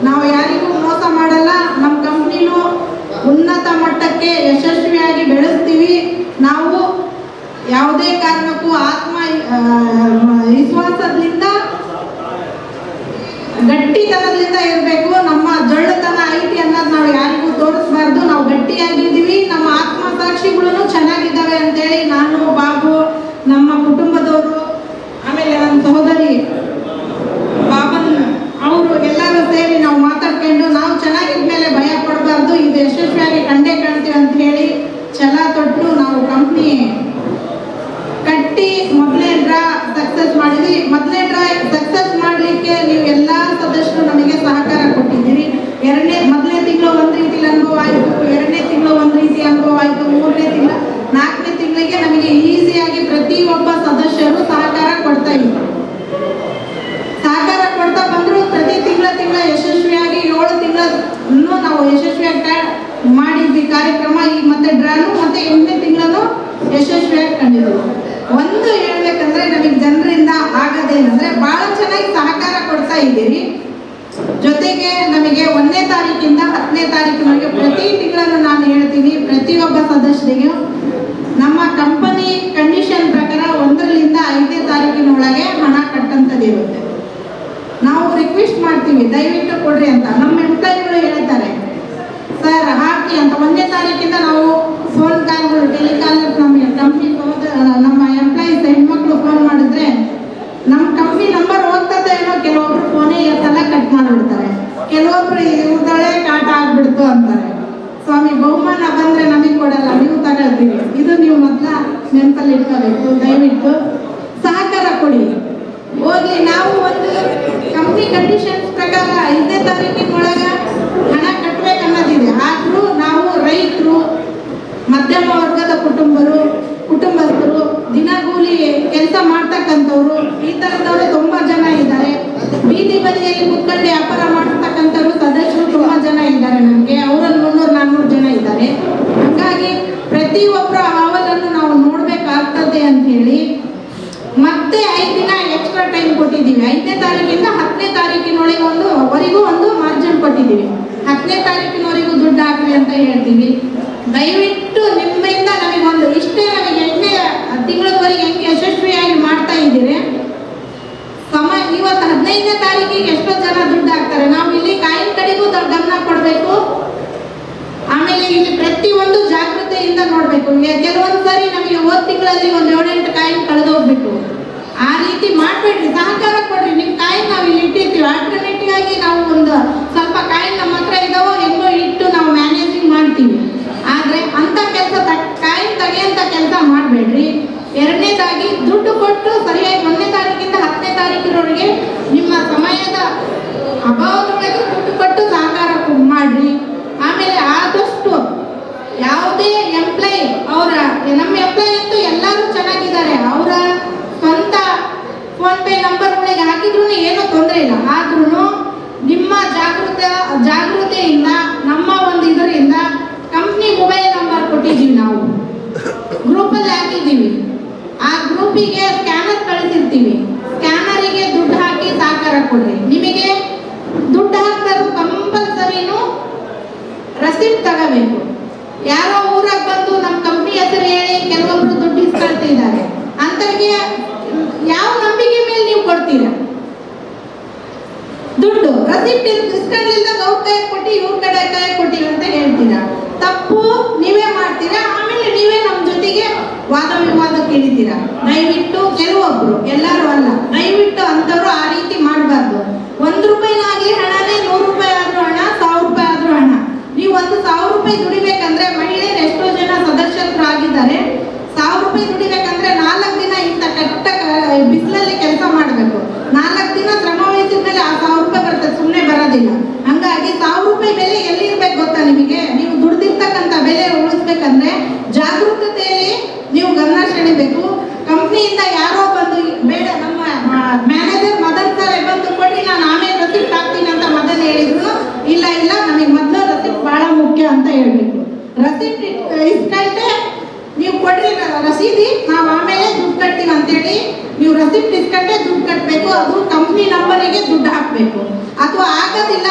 ನಾವು ಯಾರಿಗೂ ಮೋಸ ಮಾಡಲ್ಲ. ನಮ್ಮ ಕಂಪ್ನಿನೂ ಉನ್ನತ ಮಟ್ಟಕ್ಕೆ ಯಶಸ್ವಿಯಾಗಿ ಬೆಳೆಸ್ತೀವಿ. ನಾವು ಯಾವುದೇ ಕಾರಣಕ್ಕೂ ವಿಶ್ವಾಸದಿಂದ ಗಟ್ಟಿತನದಿಂದ ಇರಬೇಕು. ನಮ್ಮ ಜೊಳ್ಳುತನ ಐತಿ ಅನ್ನೋದು ನಾವು ಯಾರಿಗೂ ತೋರಿಸ್ಬಾರ್ದು. ನಾವು ಗಟ್ಟಿಯಾಗಿದ್ದೀವಿ, ನಮ್ಮ ಆತ್ಮಸಾಕ್ಷಿಗಳು ಚೆನ್ನಾಗಿದ್ದಾವೆ ಅಂತೇಳಿ ನಾನು, ಬಾಬು, ನಮ್ಮ ಕುಟುಂಬದವರು, ಆಮೇಲೆ ನನ್ನ ಸಹೋದರಿ ಬಾಬನ್ ಅವರು ಎಲ್ಲರೂ ಸೇರಿ ನಾವು ಮಾತಾಡ್ಕೊಂಡು ನಾವು ಚೆನ್ನಾಗಿದ್ಮೇಲೆ ಭಯ ಪಡಬಾರ್ದು, ಇದು ಯಶಸ್ವಿಯಾಗಿ ಕಂಡೇ ಕಾಣ್ತೀವಿ ಅಂತ ಹೇಳಿ ಛಲ ತೊಟ್ಟು ನಾವು ಕಂಪ್ನಿ ಕಟ್ಟಿ ಮೊದಲನೇ ಡ್ರಾ ಸಕ್ಸಸ್ ಮಾಡಿದ್ವಿ. ಮೊದಲನೇ ಡ್ರಾ ಸಕ್ಸಸ್ ಮಾಡಲಿಕ್ಕೆ ನೀವು ಎಲ್ಲ ಸದಸ್ಯರು ನಮಗೆ ಸಹಕಾರ ಕೊಟ್ಟಿದ್ದೀರಿ. ಮೊದಲನೇ ತಿಂಗಳು ಒಂದು ರೀತಿ ಅನುಭವ ಆಯಿತು, ಎರಡನೇ ತಿಂಗಳು ಒಂದು ರೀತಿ ಅನುಭವ ಆಯಿತು, ಮೂರನೇ ತಿಂಗಳು, ನಾಲ್ಕನೇ ತಿಂಗಳಿಗೆ ನಮಗೆ ಈಸಿಯಾಗಿ ಪ್ರತಿಯೊಬ್ಬ ಸದಸ್ಯರು ಸಹಕಾರ ಕೊಡ್ತಾ ಇದ್ರು. ಸಹಕಾರ ಕೊಡ್ತಾ ಬಂದ್ರು. ಪ್ರತಿ ತಿಂಗಳ ಯಶಸ್ವಿಯಾಗಿ 7 ತಿಂಗಳನ್ನು ನಾವು ಯಶಸ್ವಿಯಾಗಿ ಮಾಡಿದ್ವಿ ಕಾರ್ಯಕ್ರಮ. ಈಗ ಮತ್ತೆ ಡ್ರಾನು ಮತ್ತೆ 8ನೇ ತಿಂಗಳನ್ನು ಯಶಸ್ವಿಯಾಗಿ ಕಂಡಿದ್ವಿ. ಒಂದು ಹೇಳ್ಬೇಕಂದ್ರೆ ನಮಗೆ ಜನರಿಂದ ಆಗದೇನಂದ್ರೆ ಬಹಳ ಚೆನ್ನಾಗಿ ಸಹಕಾರ ಕೊಡ್ತಾ ಇದ್ದೀರಿ. ಜೊತೆಗೆ ನಮಗೆ 1ನೇ ತಾರೀಕಿಂದ 10ನೇ ತಾರೀಕಿನವರೆಗೆ ಪ್ರತಿ ತಿಂಗಳನ್ನು ನಾನು ಹೇಳ್ತೀನಿ, ಪ್ರತಿಯೊಬ್ಬ ಸದಸ್ಯರಿಗೂ ನಮ್ಮ ಕಂಪನಿ ಕಂಡೀಷನ್ ಪ್ರಕಾರ 1ರಿಂದ 5ನೇ ತಾರೀಕಿನೊಳಗೆ ಹಣ ಕಟ್ಟಂತದಿರುತ್ತೆ. ನಾವು ರಿಕ್ವೆಸ್ಟ್ ಮಾಡ್ತೀವಿ, ದಯವಿಟ್ಟು ಕೊಡ್ರಿ ಅಂತ. ನಮ್ಮ ಎಂಪ್ಲಾಯಿಗಳು ಹೇಳ್ತಾರೆ, ಸರ್ ಹಾಕಿ ಅಂತ. 1ನೇ ತಾರೀಕಿಂದ ನಾವು ಫೋನ್ ಕಾಲ್ಗಳು, ಟೆಲಿಕಾಲರ್ಸ್, ನಮ್ಮ ಕಂಪ್ನಿ ನಮ್ಮ ಎಂಪ್ಲಾಯೀಸ್ ಹೆಣ್ಮಕ್ಳು ಫೋನ್ ಮಾಡಿದ್ರೆ ನಮ್ಮ ಕಂಪ್ನಿ ನಂಬರ್ ಹೋಗ್ತದೆ ಏನೋ, ಕೆಲವೊಬ್ರು ಫೋನೇ ಎತ್ತಲ್ಲ, ಕಟ್ ಮಾಡಿಬಿಡ್ತಾರೆ. ಕೆಲವೊಬ್ರು ಇವ್ರದೊಳೆ ಕಾಟ ಆಗ್ಬಿಡ್ತು ಅಂತಾರೆ. ಸ್ವಾಮಿ ಬಹುಮಾನ ಬಂದ್ರೆ ನಮಗೆ ಕೊಡಲ್ಲ, ನೀವು ತಗೊಳ್ತೀವಿ. ಇದು ನೀವು ಮೊದಲ ನೆನಪಲ್ಲಿ ಇಟ್ಕೋಬೇಕು. ದಯವಿಟ್ಟು ಸಹಕಾರ ಕೊಡಿ. ಹೋಗ್ಲಿ, ನಾವು ಒಂದು ಕಂಪ್ನಿ ಕಂಡೀಷನ್ಸ್ ಪ್ರಕಾರ 5ನೇ ತಾರೀಕಿನೊಳಗೆ ಹಣ ಕಟ್ಟಬೇಕನ್ನೋದಿದೆ. ಆದರೂ ನಾವು ರೈತರು, ಮಧ್ಯಮ ವರ್ಗದ ಕುಟುಂಬಸ್ಥರು, ದಿನಗೂಲಿ ಕೆಲಸ ಮಾಡ್ತಕ್ಕಂಥವ್ರು, ಈ ಥರದವರು ತುಂಬ ಜನ ಇದ್ದಾರೆ. ಬೀದಿ ಬದಿಯಲ್ಲಿ ಕುತ್ಕೊಂಡು ವ್ಯಾಪಾರ ಮಾಡ್ತಕ್ಕಂಥವ್ರು ಸದಸ್ಯರು ತುಂಬ ಜನ ಇದ್ದಾರೆ. ನಮಗೆ ಅವರಲ್ಲಿ 300-400 ಜನ ಇದ್ದಾರೆ. ಹಾಗಾಗಿ ಪ್ರತಿಯೊಬ್ಬರ ಅಹವಾಲನ್ನು ನಾವು ನೋಡಬೇಕಾಗ್ತದೆ ಅಂತ ಹೇಳಿ ಮತ್ತೆ 5 ದಿನ ಎಕ್ಸ್ಟ್ರಾ ಟೈಮ್ ಕೊಟ್ಟಿದ್ದೀವಿ. 5ನೇ ತಾರೀಕಿಂದ 10ನೇ ತಾರೀಕಿನೊಳಗೆ ಒಂದು ಮಾರ್ಜಿನ್ ಕೊಟ್ಟಿದ್ದೀವಿ. 10ನೇ ತಾರೀಕಿನವರೆಗೂ ದುಡ್ಡು ಹಾಕ್ರಿ ಅಂತ ಹೇಳ್ತೀವಿ. ದಯವಿಟ್ಟು ನಿಮ್ಮಿಂದ ನಮಗೊಂದು ಇಷ್ಟೇ, ನಮಗೆ 8ನೇ ತಿಂಗಳವರೆಗೆ ಹೆಂಗೆ ಯಶಸ್ವಿಯಾಗಿ ಮಾಡ್ತಾ ಇದ್ದೀರಿ. ಇವತ್ತು 15ನೇ ತಾರೀಕಿಗೆ ಎಷ್ಟೋ ಜನ ದುಡ್ಡು ಹಾಕ್ತಾರೆ. ನಾವು ಇಲ್ಲಿ ಕಾಯಿನ್ ಕಡೆಗೂ ಗಮನ ಕೊಡಬೇಕು. ಆಮೇಲೆ ಇಲ್ಲಿ ಪ್ರತಿಯೊಂದು ಜಾಗೃತೆಯಿಂದ ನೋಡಬೇಕು. ಕೆಲವೊಂದು ಸಾರಿ ನಮಗೆ ಹೋದ ತಿಂಗಳಲ್ಲಿ ಒಂದು 7-8 ಕಾಯಿನ್ ಕಳೆದೋಗ್ಬಿಟ್ಟು, ಆ ರೀತಿ ಮಾಡಬೇಡ್ರಿ. ಸಹಕಾರ ಕೊಡ್ರಿ. ನಿಮ್ಮ ಕಾಯಿನ್ ನಾವು ಇಲ್ಲಿ ಇಟ್ಟಿರ್ತೀವಿ. ಆಲ್ಟರ್ನೇಟಿವ್ ಆಗಿ ನಾವು ಒಂದು ಸ್ವಲ್ಪ ಕಾಯಿನ್ ನಮ್ಮ ಹತ್ರ ಇದಾವೋ ಹೆಂಗೋ ಇಟ್ಟು ನಾವು ಮ್ಯಾನೇಜಿಂಗ್ ಮಾಡ್ತೀವಿ. ಆದರೆ ಅಂಥ ಕೆಲಸ ಕಾಯಿನ್ ತೆಗೆಯಂಥ ಕೆಲಸ ಮಾಡಬೇಡ್ರಿ. ಎರಡನೇದಾಗಿ ದುಡ್ಡು ಕೊಟ್ಟು ಸರಿಯಾಗಿ 1ನೇ ತಾರೀಕಿಂದ 10ನೇ ತಾರೀಕಿನವರೆಗೆ ನಿಮ್ಮ ಸಮಯದ ಅಭಾವದೊಳಗೆ ದುಡ್ಡು ಕೊಟ್ಟು ಸಹಕಾರ ಮಾಡ್ರಿ. ಆಮೇಲೆ ಆದಷ್ಟು ಯಾವುದೇ ಎಂಪ್ಲಾಯಿ ನಮ್ಮ ಎಂಪ್ಲಾಯಿ ಅಂತೂ ಎಲ್ಲರೂ ಚೆನ್ನಾಗಿದ್ದಾರೆ. ಅವರ ಸ್ವಂತ ಫೋನ್ಪೇ ನಂಬರ್ಗಳಿಗೆ ಹಾಕಿದ್ರು ಏನೂ ತೊಂದರೆ ಇಲ್ಲ. ಆದ್ರೂ ನಿಮ್ಮ ಜಾಗೃತೆಯಿಂದ ನಮ್ಮ ಒಂದು ಇದರಿಂದ ಕಂಪ್ನಿ ಮೊಬೈಲ್ ನಂಬರ್ ಕೊಟ್ಟಿದ್ದೀವಿ. ನಾವು ಗ್ರೂಪಲ್ಲಿ ಹಾಕಿದ್ದೀವಿ. ಆ ಗ್ರೂಪಿಗೆ ಸ್ಕ್ಯಾನರ್ ಕಳಿಸಿರ್ತೀವಿ. ಸ್ಕ್ಯಾನರಿಗೆ ದುಡ್ಡು ಹಾಕಿ ಸಹಕಾರ ಕೊಡ್ರಿ. ನಿಮಗೆ ದುಡ್ಡು ಹಾಕ್ತಾರೋ ಕಂಪಲ್ಸರಿನೂ ರಸೀಟ್ ತಗೋಬೇಕು. ಯಾರೋ ಊರಾಗ ಬಂದು ನಮ್ಮ ಕಂಪ್ನಿ ಹೆಸರು ಹೇಳಿ ಕೆಲವೊಬ್ರು ದುಡ್ಡು ಇಸ್ಕೊಳ್ತಿದ್ದಾರೆ. ಅಂತವ್ರಿಗೆ ಯಾವ ನಂಬಿಕೆ ಮೇಲೆ ನೀವು ಕೊಡ್ತೀರಾ ದುಡ್ಡು? ರಸೀಟ್ ಇಸ್ಕೊಳ್ಳಿಲ್ದಾಗ ಅವ್ರ ಕೈ ಕೊಟ್ಟು ಇವ್ರ ಕಡೆ ಕೈ ಕೊಟ್ಟಿವಿ ಅಂತ ಹೇಳ್ತೀರಾ. ತಪ್ಪು ನೀವೇ ಮಾಡ್ತೀರಾ. ಆಮೇಲೆ ನೀವೇ ನಮ್ಮ ಜೊತೆಗೆ ವಾದ ವಿವಾದಕ್ಕೆ ಇಳಿತೀರಾ. ದಯವಿಟ್ಟು ಕೆಲವೊಬ್ರು, ಎಲ್ಲರೂ ಅಲ್ಲ, ದಯವಿಟ್ಟು ಅಂಥವ್ರು ಆ ರೀತಿ ಮಾಡಬಾರ್ದು. ರೂಪಾಯಿ ದುಡಿಬೇಕಂದ್ರೆ 4 ದಿನ ಇಂಥ ಕಟ್ಟ ಬಿಸಿಲಲ್ಲಿ ಕೆಲಸ ಮಾಡಬೇಕು. 4 ದಿನ ಶ್ರಮ ವಹಿಸಿದ ಮೇಲೆ ಆ 1000 ರೂಪಾಯಿ ಬರ್ತದೆ, ಸುಮ್ಮನೆ ಬರೋದಿಲ್ಲ. ಹಂಗಾಗಿ 1000 ರೂಪಾಯಿ ಬೆಲೆ ಎಲ್ಲಿ ಇರ್ಬೇಕು ಗೊತ್ತಾ ನಿಮಗೆ? ನೀವು ದುಡ್ದಿರ್ತಕ್ಕಂಥ ಬೆಲೆ ಉಳಿಸ್ಬೇಕಂದ್ರೆ ಜಾಗರೂಕತೆಯಲ್ಲಿ ನೀವು ಗಮನ ಸೆಳಿಬೇಕು. ಕಂಪ್ನಿಯಿಂದ ಯಾರೋ ಬಂದು ಬೇಡ, ನಮ್ಮ ಮ್ಯಾನೇಜರ್ ಮದನ್ ಸರ್ ಬಂದು ಕೊಡಿ ನಾನು ಆಮೇಲೆ ರಸೀಟ್ ಹಾಕ್ತೀನಿ ಅಂತ ಮದನ್ ಹೇಳಿದ್ರು. ಇಲ್ಲ ಇಲ್ಲ, ನಮಗೆ ಮೊದಲು ರಸೀಟ್ ಬಹಳ ಮುಖ್ಯ ಅಂತ ಹೇಳ್ಬೇಕು. ರಸೀಟ್ ಇಸ್ಕೊಂಡೆ ನೀವು ಕೊಡ್ರಿ ರಸೀದಿ, ನಾವು ಆಮೇಲೆ ದುಡ್ಡು ಕಟ್ತೀವಿ ಅಂತೇಳಿ ನೀವು ರಸೀಟ್ ಇಸ್ಕೊಂಡೆ ದುಡ್ಡು ಕಟ್ಟಬೇಕು. ಅದು ಕಂಪ್ನಿ ನಂಬರಿಗೆ ದುಡ್ಡು ಹಾಕಬೇಕು. ಅಥವಾ ಆಗೋದಿಲ್ಲ,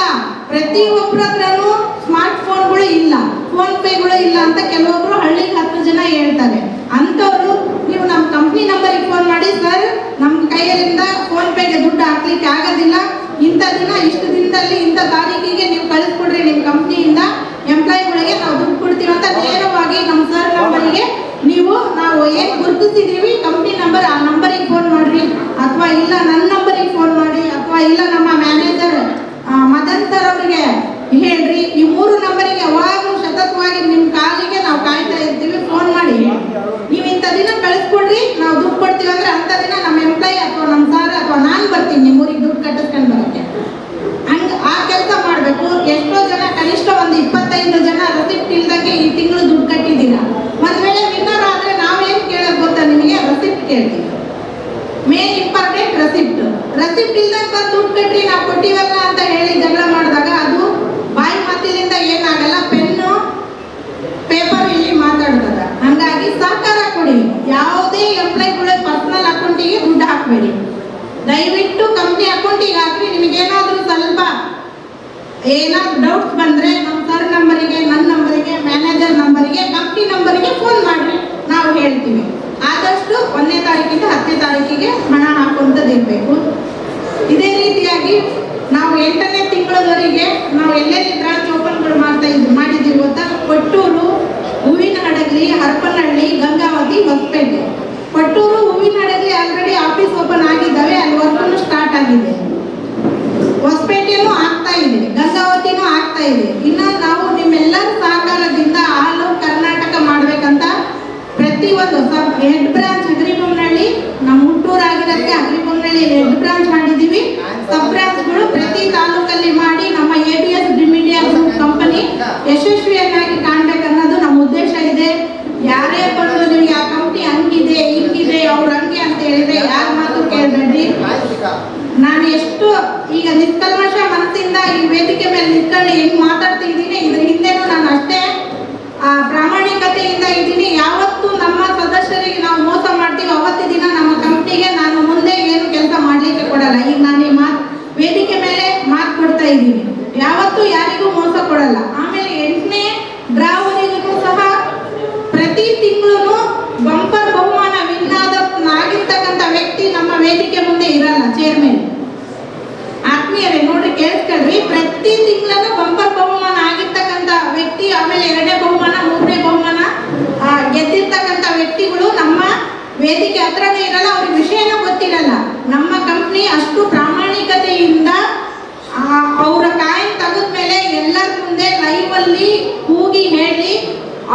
ಪ್ರತಿಯೊಬ್ಬರ ಹತ್ರನೂ ಸ್ಮಾರ್ಟ್ ಫೋನ್ಗಳು ಇಲ್ಲ, ಫೋನ್ ಪೇಗಳು ಇಲ್ಲ ಅಂತ ಕೆಲವೊಬ್ರು ಹಳ್ಳಿಗೆ 10 ಜನ ಹೇಳ್ತಾರೆ. ಅಂಥವ್ರು ನೀವು ನಮ್ಮ ಕಂಪ್ನಿ ನಂಬರಿಗೆ ಫೋನ್ ಮಾಡಿ, ಸರ್ ನಮ್ಮ ಕೈಯಲ್ಲಿಂದ ಫೋನ್ ಪೇಗೆ ದುಡ್ಡು ಹಾಕ್ಲಿಕ್ಕೆ ಆಗೋದಿಲ್ಲ, ಇಂಥ ದಿನ ಇಷ್ಟು ದಿನದಲ್ಲಿ ಇಂಥ ತಾರೀಕಿಗೆ ನೀವು ಕಳಿಸ್ಕೊಡ್ರಿ ನಿಮ್ಮ ಕಂಪ್ನಿಯಿಂದ ಎಂಪ್ಲಾಯಿಗಳಿಗೆ ನಾವು ದುಡ್ಡು ಕೊಡ್ತೀವಿ ಅಂತ ನೇರವಾಗಿ ನಮ್ಮ ಸರ್ ನಂಬರಿಗೆ ನಾವು ಏನು ಗುರುತಿಸಿದೀವಿ ಕಂಪ್ನಿ ನಂಬರ್, ಆ ನಂಬರಿಗೆ ಫೋನ್ ಮಾಡ್ರಿ. ಅಥವಾ ಇಲ್ಲ ನನ್ನ ನಂಬರಿಗೆ ಫೋನ್ ಮಾಡಿ, ಅಥವಾ ಇಲ್ಲ ನಮ್ಮ ಮ್ಯಾನೇಜರ್ ಮದನ್ ಸರ್ ಅವರಿಗೆ ಹೇಳ್ರಿ. ಈ 3 ನಂಬರಿಗೆ ಯಾವಾಗಲೂ ಸತತವಾಗಿ ನಿಮ್ಮ ಕಾಲಿಗೆ ನಾವು ಕಾಯ್ತಾ ಇರ್ತೀವಿ. ಫೋನ್ ಮಾಡಿ ನೀವು ಇಂಥ ದಿನ ಕಳಿಸ್ಕೊಡ್ರಿ, ನಾವು ದುಡ್ಡು ಕೊಡ್ತೀವಿ ಅಂದ್ರೆ ಅಂಥ ದಿನ ನಮ್ಮ ಎಂಪ್ಲಾಯಿ ಅಥವಾ ನಮ್ಮ ಸರ್ ಅಥವಾ ನಾನು ಬರ್ತೀನಿ ನಿಮ್ಮ ಊರಿಗೆ ದುಡ್ಡು ಕಟ್ಟಿಸ್ಕೊಂಡು ಬರೋಕ್ಕೆ. ಹಂಗೆ ಆ ಕೆಲಸ ಮಾಡಬೇಕು. ಎಷ್ಟೋ ಜನ ಕನಿಷ್ಠ ಒಂದು 25 ಜನ ರಸೀಪ್ಟ್ ಇಲ್ದಂಗೆ ಈ ತಿಂಗಳು ದುಡ್ಡು ಕಟ್ಟಿದ್ದೀರಾ. ಒಂದು ವೇಳೆ ವಿನ್ನರ್ ಆದರೆ ನಾವೇನು ಕೇಳೋದು ಗೊತ್ತಾ ನಿಮಗೆ? ರಸೀಪ್ಟ್ ಕೇಳ್ತೀವಿ. Main important ರಸೀಪ್ಟ್. ರಸೀಪ್ಟ್ ಇಲ್ದಂಗೆ ಬಂದು ದುಡ್ಡು ಕಟ್ಟಿ ನಾವು ಕೊಟ್ಟಿವಲ್ಲ ಅಂತ ಹೇಳಿ ಜಗಳ ಮಾಡಿದಾಗ ಅದು ಬಾಯಿ ಮಾತಿನಿಂದ ಏನಾಗಲ್ಲ, ಪೆನ್ನು ಪೇಪರ್ ಇಲ್ಲಿ ಮಾತಾಡ್ತದ. ಹಂಗಾಗಿ ಸಹಕಾರ ಕೊಡಿ. ಯಾವುದೇ ಎಂಪ್ಲಾಯ್ಗಳ ಪರ್ಸನಲ್ ಅಕೌಂಟಿಗೆ ದುಡ್ಡು ಹಾಕಬೇಡಿ. ದಯವಿಟ್ಟು ಕಂಪ್ನಿ ಅಕೌಂಟಿಗೆ ಹಾಕಿ. ನಿಮಗೇನಾದರೂ ಸ್ವಲ್ಪ ಏನಾದ್ರು ಡೌಟ್ಸ್ ಬಂದರೆ ನಮ್ಮ ಸರ್ ನಂಬರಿಗೆ, ನನ್ನ ನಂಬರಿಗೆ, ಮ್ಯಾನೇಜರ್ ನಂಬರಿಗೆ, ಕಂಪ್ನಿ ನಂಬರಿಗೆ ಫೋನ್ ಮಾಡಿರಿ, ನಾವು ಹೇಳ್ತೀವಿ. ಆದಷ್ಟು 1ನೇ ತಾರೀಕಿಂದ 10ನೇ ತಾರೀಕಿಗೆ ಹಣ ಹಾಕುವಂಥದ್ದು ಇರಬೇಕು. ಇದೇ ರೀತಿಯಾಗಿ ನಾವು 8ನೇ ತಿಂಗಳವರೆಗೆ ನಾವು ಎಲ್ಲೆಲ್ಲಿ ಬ್ರಾಂಚ್ ಓಪನ್ಗಳು ಮಾಡಿದ್ದೀವಿ ಗೊತ್ತಾ? ಕೊಟ್ಟೂರು, ಹೂವಿನಹಡಗಲಿ, ಹರಪನಹಳ್ಳಿ, ಗಂಗಾವತಿ, ಹೊಸಪೇಟೆ. ಕೊಟ್ಟೂರು, ಹೂವಿನಹಡಗಲಿ ಆಲ್ರೆಡಿ ಆಫೀಸ್ ಓಪನ್ ಆಗಿದ್ದಾವೆ, ಅಲ್ಲಿ ವರ್ಕನ್ನು ಸ್ಟಾರ್ಟ್ ಆಗಿದೆ. ಹೊಸಪೇಟೆನೂ ಆಗ್ತಾ ಇದೆ, ಗಂಗಾವತಿನೂ ಆಗ್ತಾ ಇದೆ. ಇನ್ನು ನಾವು ನಿಮ್ಮೆಲ್ಲರ ಸಹಕಾರದಿಂದ ಆಲ್ ಕರ್ನಾಟಕ ಮಾಡಬೇಕಂತ ಪ್ರತಿಯೊಂದು ಹೆಡ್ ಬ್ರಾಂಚ್ ಅಗ್ರಿಬೊಮ್ಮನಹಳ್ಳಿ, ನಮ್ಮ ಹುಟ್ಟೂರಾಗಿರೋಕ್ಕೆ ಅಗ್ರಿಬೊಮ್ಮನಹಳ್ಳಿ ಹೆಡ್ ಬ್ರಾಂಚ್ ಮಾಡಿದ್ದೀವಿ. ಸಬ್ ಬ್ರಾಂಚ್ಗಳು ಪ್ರತಿ ತಾಲೂಕಲ್ಲಿ ಮಾಡಿ ನಮ್ಮ ABS dream India group company ಯಶಸ್ವಿಯನ್ನಾಗಿ ಕಾಣಬೇಕನ್ನೋದು ನಮ್ಮ ಉದ್ದೇಶ ಇದೆ. ಯಾರೇ ಬಂದು ನಿಮಗೆ ಆ ಕಂಪ್ನಿ ಹಂಗಿದೆ ಹಿಂಗಿದೆ ಅವ್ರು ಹಂಗೆ ಅಂತ ಹೇಳಿದ್ರೆ ಯಾರ ಮಾತು ಕೇಳಬೇಡ್ರಿ. ನಾನು ಎಷ್ಟು ಈಗ ನಿಷ್ಕಲ್ಮಶ ಮನಸ್ಸಿಂದ ಈ ವೇದಿಕೆ ಮೇಲೆ ನಿಂತ್ಕೊಂಡು ಹೆಂಗ್ ಮಾತಾಡ್ತಿದ್ದೀನಿ, ಇದ್ರ ಹಿಂದೆನೂ ನಾನು ಅಷ್ಟೇ ಪ್ರಾಮಾಣಿಕತೆಯಿಂದ ಇದ್ದೀನಿ. ಯಾವತ್ತು ನಮ್ಮ ಸದಸ್ಯರಿಗೆ ನಾವು ಮೋಸ ಮಾಡ್ತೀವಿ ಅವತ್ತಿ ದಿನ ನಮ್ಮ ಕಂಪ್ನಿಗೆ ನಾನು ಮುಂದೆ ಏನು ಕೆಲಸ ಮಾಡಲಿಕ್ಕೆ ಕೊಡಲ್ಲ. ಈಗ ನಾನು ಈ ವೇದಿಕೆ ಮೇಲೆ ಮಾತು ಕೊಡ್ತಾ ಇದ್ದೀನಿ, ಯಾವತ್ತೂ ಯಾರಿಗೂ ಮೋಸ ಕೊಡಲ್ಲ. ಆಮೇಲೆ 8ನೇ ಡ್ರಾವರಿಗೂ ಸಹ ಪ್ರತಿ ತಿಂಗಳು ಬಂಪರ್ ಬಹುಮಾನ ವಿನ್ ಆಗಿರ್ತಕ್ಕಂಥ ವ್ಯಕ್ತಿ ನಮ್ಮ ವೇದಿಕೆ ಮುಂದೆ ಇರಲ್ಲ, ಚೇರ್ಮನ್. ಆತ್ಮೀಯರೇ ನೋಡ್ರಿ, ಕೇಳಿಸ್ಕೊಳ್ರಿ, ಪ್ರತಿ ತಿಂಗಳೂ ಬಂಪರ್ ಬಹುಮಾನ ಆಗಿರ್ತಕ್ಕಂಥ ವ್ಯಕ್ತಿ, ಆಮೇಲೆ 2ನೇ ಬಹುಮಾನ 3ನೇ ಬಹುಮಾನ ಗೆದ್ದಿರ್ತಕ್ಕಂಥ ವ್ಯಕ್ತಿಗಳು ನಮ್ಮ ವೇದಿಕೆ ಹತ್ರನೇ ಇರಲ್ಲ, ಅವ್ರಿಗೆ ವಿಷಯನೂ ಗೊತ್ತಿರಲ್ಲ. ನಮ್ಮ ಕಂಪ್ನಿ ಅಷ್ಟು ಪ್ರಾಮಾಣಿಕತೆಯಿಂದ ಅವರ ಕಾಯಿನ್ ತೆಗೆದ್ಮೇಲೆ ಎಲ್ಲರ ಮುಂದೆ ಲೈವಲ್ಲಿ ಕೂಗಿ ಹೇಳಿ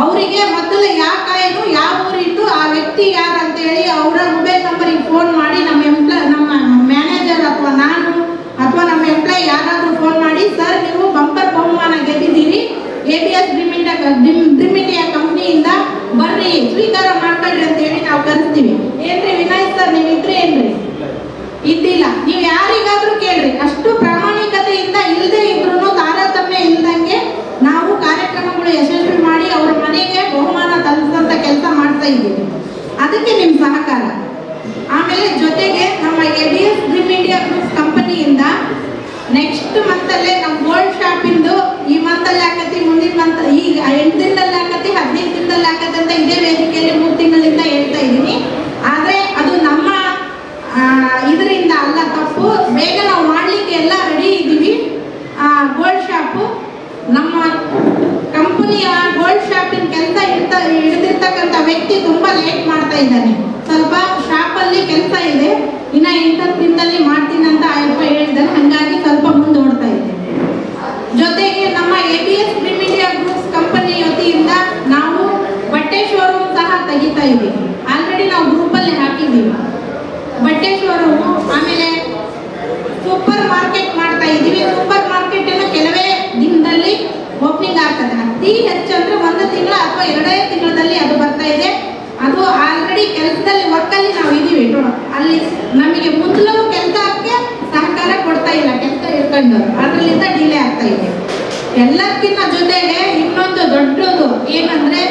ಅವರಿಗೆ ಮೊದಲು ಯಾವ ಕಾಯಿನು ಯಾವ ಊರಿಟ್ಟು ಆ ವ್ಯಕ್ತಿ ಯಾರು ಅಂತೇಳಿ ಅವರ ಮೊಬೈಲ್ ನಂಬರಿಗೆ ಫೋನ್ ಮಾಡಿ ನಮ್ಮ ಮ್ಯಾನೇಜರ್ ಅಥವಾ ನಾನು ಅಥವಾ ನಮ್ಮ ಎಂಪ್ಲಾಯ್ ಯಾರಾದರೂ ಫೋನ್ ಮಾಡಿ, ಸರ್ ನೀವು ಬಂಪರ್ ಬಹುಮಾನ ಗೆದ್ದಿದ್ದೀರಿ, ABS ಡ್ರೀಮ್ ಇಂಡಿಯಾ ಕಂಪ್ನಿಯಿಂದ ಬರ್ರಿ ಸ್ವೀಕಾರ ಮಾಡ್ಕೊಳ್ರಿ ಅಂತ ಹೇಳಿ ನಾವು ಕರೆಸ್ತೀವಿ. ಏನ್ರಿ ವಿನಯ್ ಸರ್ ನೀವು ಇದ್ರೆ ಏನ್ರಿ? ಇದ್ದಿಲ್ಲ. ನೀವು ಯಾರಿಗಾದ್ರೂ ಕೇಳ್ರಿ, ಅಷ್ಟು ಪ್ರಾಮಾಣಿಕತೆಯಿಂದ ಇಲ್ಲದೆ ಇದ್ರೂ ತಾರತಮ್ಯ ಇಲ್ದಂಗೆ ನಾವು ಕಾರ್ಯಕ್ರಮಗಳು ಯಶಸ್ವಿ ಮಾಡಿ ಅವರ ಮನೆಗೆ ಬಹುಮಾನ ತಲುಪಿಸುವಂತ ಕೆಲಸ ಮಾಡ್ತಾ ಇದ್ದೀವಿ. ಅದಕ್ಕೆ ನಿಮ್ಮ ಸಹಕಾರ. ಆಮೇಲೆ ಜೊತೆಗೆ ನಮ್ಮ ABS ಡ್ರೀಮ್ ಇಂಡಿಯಾ ಗ್ರೂಪ್ ಕಂಪನಿಯಿಂದ ನೆಕ್ಸ್ಟ್ ಮಂತಲ್ಲೇ ನಮ್ಮ ಗೋಲ್ಡ್ ಶಾಪಿಂದು ಈ ಮಂತಲ್ಲಿ ಆಕತಿ, ಮುಂದಿನ ಮಂತ್ ಈಗ 8 ದಿನದಲ್ಲಿ ಆಕತಿ, 15 ದಿನದಲ್ಲಿ ಆಕತಿ ಅಂತ ಇದೇ ವೇದಿಕೆಯಲ್ಲಿ 3 ತಿಂಗಳಿಂದ ಹೇಳ್ತಾ ಇದ್ದೀನಿ. ಆದರೆ ಅದು ನಮ್ಮ ಇದರಿಂದ ಅಲ್ಲ, ತಪ್ಪು. ಬೇಗ ನಾವು ಮಾಡಲಿಕ್ಕೆ ಎಲ್ಲ ರೆಡಿ ಇದ್ದೀವಿ. ಗೋಲ್ಡ್ ಶಾಪು ನಮ್ಮ ಕಂಪನಿಯ ಗೋಲ್ಡ್ ಶಾಪಿನ ಕೆಲಸ ಹಿಡಿದಿರ್ತಕ್ಕಂಥ ವ್ಯಕ್ತಿ ತುಂಬಾ ಲೇಟ್ ಮಾಡ್ತಾ ಇದ್ದಾನೆ. ಸ್ವಲ್ಪ ಶಾಪಲ್ಲಿ ಕೆಲಸ ಇದೆ, ಇನ್ನ 8 ದಿನದಲ್ಲಿ ಮಾಡ್ತೀನಿ ಅಂತ ಅಯ್ಯಪ್ಪ ಹೇಳಿದ್ದಾನೆ. ಹಂಗಾಗಿ ಸ್ವಲ್ಪ ಮುಂದೋಡ್ತಾ ಇದೆ. ಜೊತೆಗೆ ನಮ್ಮ ABS dream India groups company ವತಿಯಿಂದ ನಾವು ಬಟ್ಟೆ ಶೋರೂಮ್ ಸಹ ತೆಗಿತಾ ಇದ್ದೀವಿ. ನಾವು ಗ್ರೂಪಲ್ಲಿ ಹಾಕಿದ್ದೀವಿ. ಬಟ್ಟೆ ಶೋರೂಮು, ಆಮೇಲೆ ಸೂಪರ್ ಮಾರ್ಕೆಟ್ ಮಾಡ್ತಾ ಇದ್ದೀವಿ. ಸೂಪರ್ ಮಾರ್ಕೆಟ್ ಎಲ್ಲ ಕೆಲವೇ ದಿನದಲ್ಲಿ ಓಪನಿಂಗ್ ಆಗ್ತದೆ. ಅತಿ ಹೆಚ್ಚಂದ್ರೆ 1 ತಿಂಗಳ ಅಥವಾ 2 ತಿಂಗಳಲ್ಲಿ ಅದು ಬರ್ತಾ ಇದೆ. ಅದು ಆಲ್ರೆಡಿ ಕೆಲಸದಲ್ಲಿ ವರ್ಕಲ್ಲಿ ನಾವು ಇದ್ದೀವಿ. ಅಲ್ಲಿ ನಮಗೆ ಮೊದಲು ಕೆಲಸಕ್ಕೆ ಸಹಕಾರ ಕೊಡ್ತಾ ಇಲ್ಲ, ಕೆಲಸ ಇಟ್ಕೊಂಡು ಅದರಿಂದ ಡಿಲೇ ಆಗ್ತಾ ಇದೆ. ಎಲ್ಲಕ್ಕಿಂತ ಜೊತೆಗೆ ಇನ್ನೊಂದು ದೊಡ್ಡದು ಏನಂದ್ರೆ,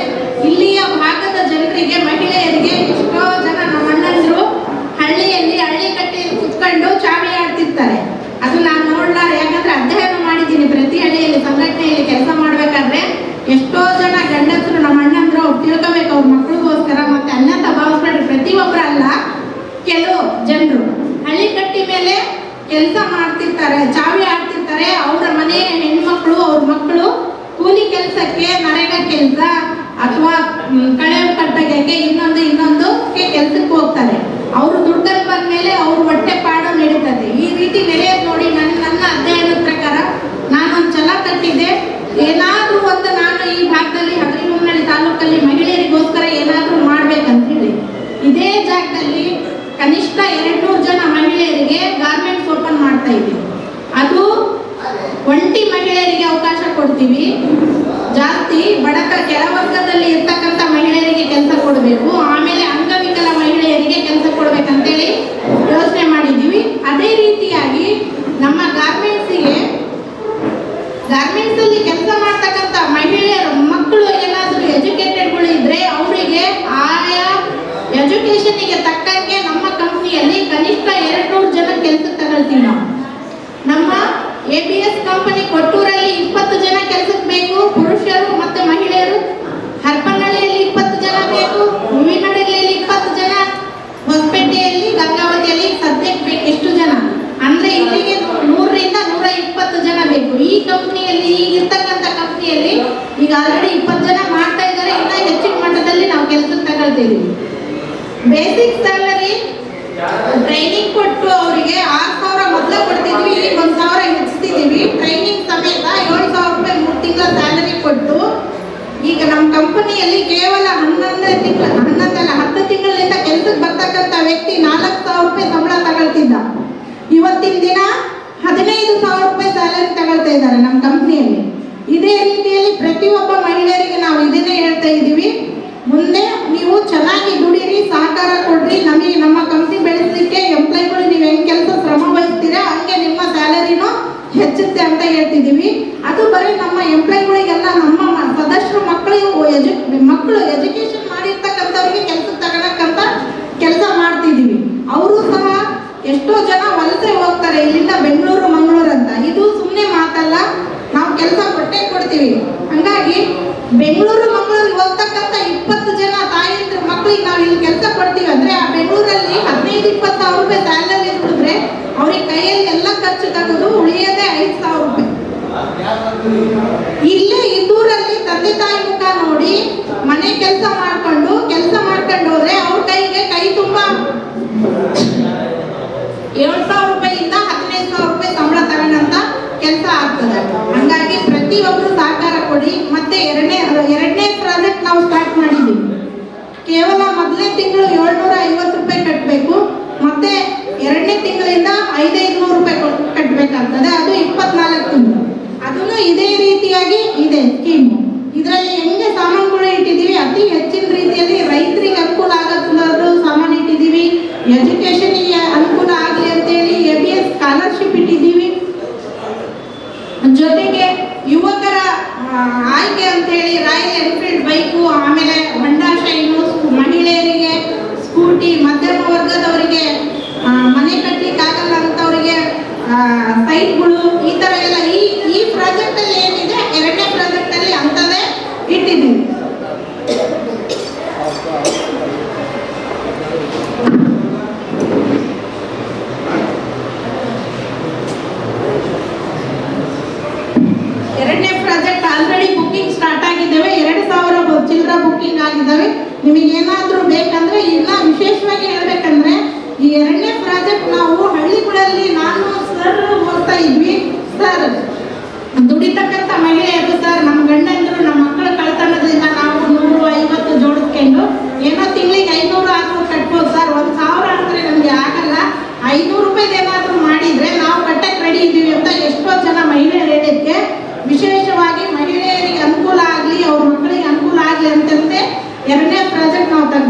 ಇಲ್ಲಿಯ ಭಾಗದ ಜನರಿಗೆ, ಮಹಿಳೆಯರಿಗೆ, ಎಷ್ಟೋ ಜನ ನಮ್ಮ ಅಣ್ಣಂದ್ರು ಹಳ್ಳಿಯಲ್ಲಿ ಹಳ್ಳಿ ಕಟ್ಟೆಯಲ್ಲಿ ಕುತ್ಕೊಂಡು ಚಾವಿ ಆಡ್ತಿರ್ತಾರೆ. ಅದು ನಾನು ನೋಡ್ಲಾರೆ, ಯಾಕಂದ್ರೆ ಅಧ್ಯಯನ ಮಾಡಿದ್ದೀನಿ. ಪ್ರತಿ ಹಳ್ಳಿಯಲ್ಲಿ ಸಂಘಟನೆಯಲ್ಲಿ ಕೆಲಸ ಮಾಡ್ಬೇಕಾದ್ರೆ ಎಷ್ಟೋ ಜನ ಗಂಡಸರು ನಮ್ಮ ಅಣ್ಣಂದ್ರು ಅವ್ರು ತಿಳ್ಕೋಬೇಕು, ಅವ್ರ ಮಕ್ಕಳಿಗೋಸ್ಕರ. ಮತ್ತೆ ಅನ್ಯತಾ ಭಾವಿಸ್ಬೇಡ್ರಿ, ಪ್ರತಿಯೊಬ್ಬರ ಅಲ್ಲ, ಕೆಲವು ಜನರು ಹಳ್ಳಿ ಕಟ್ಟಿ ಮೇಲೆ ಕೆಲಸ ಮಾಡ್ತಿರ್ತಾರೆ, ಚಾವಿ ಆಡ್ತಿರ್ತಾರೆ. ಅವರ ಮನೆ ಹೆಣ್ಮಕ್ಳು, ಅವ್ರ ಮಕ್ಕಳು ಕೂಲಿ ಕೆಲಸಕ್ಕೆ, ನರೇಗಾ ಕೆಲಸ ಅಥವಾ ಕಳೆ ಕಟ್ಟಕ್ಕೆ ಇನ್ನೊಂದು ಕೆಲಸಕ್ಕೆ ಹೋಗ್ತಾರೆ. ಅವರು ದುಡ್ಡನ್ನು ಬಂದ ಮೇಲೆ ಅವ್ರ ಹೊಟ್ಟೆ ಪಾಡು ನಡೀತದೆ. ಈ ರೀತಿ ನಡೆಯೋದು ನೋಡಿ ನನ್ನ ಅಧ್ಯಯನದ ಪ್ರಕಾರ ನಾನೊಂದು ಛಲ ಕಟ್ಟಿದ್ದೆ, ಏನಾದ್ರೂ ಒಂದು ನಾನು ಈ ಭಾಗದಲ್ಲಿ ಹಗರಿಬೊಮ್ಮನಹಳ್ಳಿ ತಾಲೂಕಲ್ಲಿ ಮಹಿಳೆಯರಿಗೋಸ್ಕರ ಏನಾದ್ರೂ ಮಾಡ್ಬೇಕಂತ ಹೇಳಿ ಇದೇ ಜಾಗದಲ್ಲಿ ಕನಿಷ್ಠ 200 ಜನ ಮಹಿಳೆಯರಿಗೆ ಗಾರ್ಮೆಂಟ್ಸ್ ಓಪನ್ ಮಾಡ್ತಾ ಇದ್ದೀವಿ. ಅದು ಒಂಟಿ ಮಹಿಳೆಯರಿಗೆ ಅವಕಾಶ ಕೊಡ್ತೀವಿ. ಜಾಸ್ತಿ ಕೆಳವರ್ಗದಲ್ಲಿ ಇರ್ತಕ್ಕಂಥ ಮಹಿಳೆಯರಿಗೆ ಕೆಲಸ ಕೊಡಬೇಕು, ಆಮೇಲೆ ಅಂಗವಿಕಲ ಮಹಿಳೆಯರಿಗೆ ಕೆಲಸ ಕೊಡ್ಬೇಕಂತೇಳಿ ಯೋಚನೆ ಮಾಡಿದ್ದೀವಿ. ಅದೇ ರೀತಿಯಾಗಿ ನಮ್ಮ ಗಾರ್ಮೆಂಟ್ಸ್ ಅಲ್ಲಿ ಕೆಲಸ ಮಾಡ್ತಕ್ಕಂಥ ಮಹಿಳೆಯರ ಮಕ್ಕಳು ಏನಾದರೂ ಎಜುಕೇಟೆಡ್ಗಳು ಇದ್ರೆ ಅವರಿಗೆ ಆಯಾ ಎಜುಕೇಶನ್ಗೆ ತಕ್ಕಂಗೆ ನಮ್ಮ ಕಂಪ್ನಿಯಲ್ಲಿ ಕನಿಷ್ಠ 200 ಜನ ಕೆಲಸಕ್ಕೆ ತಗೊಳ್ತೀವಿ ನಾವು. ನಮ್ಮ ABS ಕಂಪನಿ ಕೊಟ್ಟೂರಲ್ಲಿ 20 ಜನ ಕೆಲಸಕ್ಕೆ ಬೇಕು, ಪುರುಷರು ಮತ್ತೆ ಮಹಿಳೆಯರು. ಹರಪನಹಳ್ಳಿಯಲ್ಲಿ 20 ಜನ ಬೇಕು, ಹೂವಿನಹಳ್ಳಿಯಲ್ಲಿ 20 ಜನ, ಹೊಸಪೇಟೆಯಲ್ಲಿ, ಗಂಗಾವತಿಯಲ್ಲಿ ಸದ್ಯಕ್ಕೆ ಬೇಕು. ಎಷ್ಟು ಜನ ಅಂದ್ರೆ ಇಲ್ಲಿಗೆ 100 ರಿಂದ 120 ಜನ ಬೇಕು. ಈ ಕಂಪ್ನಿಯಲ್ಲಿ, ಈಗಿರ್ತಕ್ಕಂಥ ಕಂಪ್ನಿಯಲ್ಲಿ ಈಗ ಆಲ್ರೆಡಿ 20 ಜನ ಮಾಡ್ತಾ ಇದ್ದಾರೆ. ಇನ್ನ ಹೆಚ್ಚಿನ ಮಟ್ಟದಲ್ಲಿ ನಾವು ಕೆಲಸಕ್ಕೆ ತಗೊಳ್ತೀವಿ. ಬೇಸಿಕ್ ಸ್ಯಾಲರಿ ಟ್ರೈನಿಂಗ್ ಕೊಟ್ಟು ಅವರಿಗೆ 6,000 ಮೊದಲೇ ಕೊಡ್ತಿದ್ವಿ, ಈಗ 1,000 ಹೆಚ್ಚಿಸಿದೀವಿ. ಟ್ರೈನಿಂಗ್ ಸಮೇತ 7,000 ರೂಪಾಯಿ 3 ತಿಂಗಳ ಸ್ಯಾಲರಿ ಕೊಟ್ಟು ಈಗ ನಮ್ಮ ಕಂಪನಿಯಲ್ಲಿ ಕೇವಲ 10 ತಿಂಗಳಿಂದ ಕೆಲಸಕ್ಕೆ ಬರ್ತಕ್ಕಂಥ ವ್ಯಕ್ತಿ 4,000 ರೂಪಾಯಿ ಸಂಬಳ ತಗೊಳ್ತಿದ್ದ. ಇವತ್ತಿನ ದಿನ 15,000 ರೂಪಾಯಿ ಸ್ಯಾಲರಿ ತಗೊಳ್ತಾ ಇದ್ದಾರೆ ನಮ್ಮ ಕಂಪ್ನಿಯಲ್ಲಿ. ಇದೇ ರೀತಿಯಲ್ಲಿ ಪ್ರತಿಯೊಬ್ಬ ಮಹಿಳೆಯರಿಗೆ ನಾವು ಇದನ್ನೇ ಹೇಳ್ತಾ ಇದ್ದೀವಿ, ಮುಂದೆ ನೀವು ಚೆನ್ನಾಗಿ ದುಡೀರಿ, ಸಹಕಾರ ಕೊಡ್ರಿ. ನಮ್ಮ ಕಂಪ್ನಿ ಬೆಳೆಸಲಿಕ್ಕೆ ಎಂಪ್ಲಾಯ್ಗಳು ನೀವು ಹೆಂಗೆ ಕೆಲಸ ಶ್ರಮ ವಹಿಸ್ತೀರಾ ಹಂಗೆ ನಿಮ್ಮ ಸ್ಯಾಲರಿನೂ ಹೆಚ್ಚುತ್ತೆ ಅಂತ ಹೇಳ್ತಿದ್ದೀವಿ. ಅದು ಬರೀ ನಮ್ಮ ಎಂಪ್ಲಾಯ್ಗಳಿಗೆಲ್ಲ, ನಮ್ಮ ಸದಸ್ಯರು ಮಕ್ಕಳು ಎಜುಕೇಶನ್ ಮಾಡಿರ್ತಕ್ಕಂಥವ್ರಿಗೆ ಕೆಲಸಕ್ಕೆ ತಗೊಳಕ್ಕಂತ ಕೆಲಸ ಮಾಡ್ತಿದ್ದೀವಿ. ಅವರು ಸಹ ಎಷ್ಟೋ ಜನ ವಲಸೆ ಹೋಗ್ತಾರೆ ಇಲ್ಲಿಂದ ಬೆಂಗಳೂರು, ಮಂಗಳೂರು ಅಂತ. ಇದು ಸುಮ್ಮನೆ ಮಾತಲ್ಲ, ನಾವು ಕೆಲಸ ಕೊಡ್ತೀವಿ. ಹಂಗಾಗಿ ಬೆಂಗಳೂರು, ಮಂಗಳೂರಿಗೆ ಹೋಗ್ತಕ್ಕಂಥ 20 ಜನ ತಾಯಂದ್ರ ಮಕ್ಕಳಿಗೆ ನಾವು ಇಲ್ಲಿ ಕೆಲಸ ಕೊಡ್ತೀವಿ ಅಂದ್ರೆ, ಆ ಬೆಂಗಳೂರಲ್ಲಿ 15-20 ಸಾವಿರ ರೂಪಾಯಿ ಸ್ಯಾಲರಿ ದುಡಿದ್ರೆ ಅವ್ರಿಗೆ ಕೈಯಲ್ಲಿ ಎಲ್ಲ ಖರ್ಚು ತೆಗೆದು ಉಳಿಯೋದೇ 5,000 ರೂಪಾಯಿ. ಇಲ್ಲೇ ಇದ್ದೂರಲ್ಲಿ ತಂದೆ ತಾಯಿ ಮುಖ ನೋಡಿ ಮನೆ ಕೆಲಸ ಮಾಡ್ಕೊಂಡು ಹೋದ್ರೆ ಅವ್ರ ಕೈ ತುಂಬಾ 7,000 ರೂಪಾಯಿಯಿಂದ 15,000 ರೂಪಾಯಿ ಸಂಬಳ ತಗೊಂಡಂತ ಕೆಲಸ ಆಗ್ತದೆ. ಹಂಗಾಗಿ ಪ್ರತಿಯೊಬ್ಬರು ಸಹಕಾರ ಕೊಡಿ. ಮತ್ತೆ ಎರಡನೇ ಪ್ರಾಜೆಕ್ಟ್ ನಾವು ಸ್ಟಾರ್ಟ್ ಮಾಡಿದ್ದೀವಿ. ಕೇವಲ ಮೊದಲನೇ ತಿಂಗಳು 750 ರೂಪಾಯಿ ಕಟ್ಟಬೇಕು, ಮತ್ತೆ 2ನೇ ತಿಂಗಳಿಂದ 500 ರೂಪಾಯಿ ಕಟ್ಟಬೇಕಾಗ್ತದೆ. ಅದು 24 ತಿಂಗಳು. ಅದನ್ನು ಇದೇ ರೀತಿಯಾಗಿ ಇದೆ ಸ್ಕೀಮು. ಇದರಲ್ಲಿ ಹೆಂಗೆ ಸಾಮಾನುಗಳು ಇಟ್ಟಿದ್ದೀವಿ, ಅತಿ ಹೆಚ್ಚಿನ ರೀತಿಯಲ್ಲಿ ರೈತರಿಗೆ ಅನುಕೂಲ ಆಗೋ ಸಾಮಾನು ಇಟ್ಟಿದ್ದೀವಿ. ಎಜುಕೇಶನ್ಗೆ ಅನುಕೂಲ ಆಗಲಿ ಅಂತೇಳಿ ABS ಸ್ಕಾಲರ್ಶಿಪ್ ಇಟ್ಟಿದ್ದೀವಿ. ಜೊತೆಗೆ ಯುವಕರ ಆಯ್ಕೆ ಅಂತೇಳಿ ರಾಯಲ್ ಎನ್ಫೀಲ್ಡ್ ಬೈಕು, ಆಮೇಲೆ ಹೊಂಡಾ ಶೈನು, ಮಹಿಳೆಯರಿಗೆ ಸ್ಕೂಟಿ, ಮಧ್ಯಮ ವರ್ಗದವರಿಗೆ ಮನೆ ಕಟ್ಟಲಿಕ್ಕೆ ಆಗಲ್ಲ ಅಂತವರಿಗೆ ಸೈಟ್ಗಳು, ಈ ಥರ ಎಲ್ಲ ಈ ಪ್ರಾಜೆಕ್ಟಲ್ಲಿ ಏನಿದೆ 2ನೇ ಪ್ರಾಜೆಕ್ಟಲ್ಲಿ ಅಂಥದ್ದೇ ಇಟ್ಟಿದ್ದೀವಿ. ಎರಡನೇ ಪ್ರಾಜೆಕ್ಟ್ ಆಲ್ರೆಡಿ ಬುಕ್ಕಿಂಗ್ ಸ್ಟಾರ್ಟ್ ಆಗಿದ್ದಾವೆ. 2,000 ಚಿಲ್ಲರ ಬುಕ್ಕಿಂಗ್ ಆಗಿದ್ದಾವೆ. ನಿಮಗೆ ಏನಾದರೂ ಬೇಕಂದ್ರೆ, ಇಲ್ಲ ವಿಶೇಷವಾಗಿ ಹೇಳ್ಬೇಕಂದ್ರೆ, ಈ 2ನೇ ಪ್ರಾಜೆಕ್ಟ್ ನಾವು ಹಳ್ಳಿಗಳಲ್ಲಿ ನಾನು ಸರ್ ಹೋಗ್ತಾ ಇದ್ವಿ. ಸರ್ ದುಡಿತಕ್ಕಂಥ ಮಹಿಳೆಯರು, ಸರ್ ನಮ್ಮ ಗಂಡಂದರು ನಮ್ಮ ಮಕ್ಕಳ ಕಳ್ತನದಿಂದ ನಾವು 150 ಜೋಡಿಸ್ಕೊಂಡು ಏನೋ ತಿಂಗಳಿಗೆ 500-600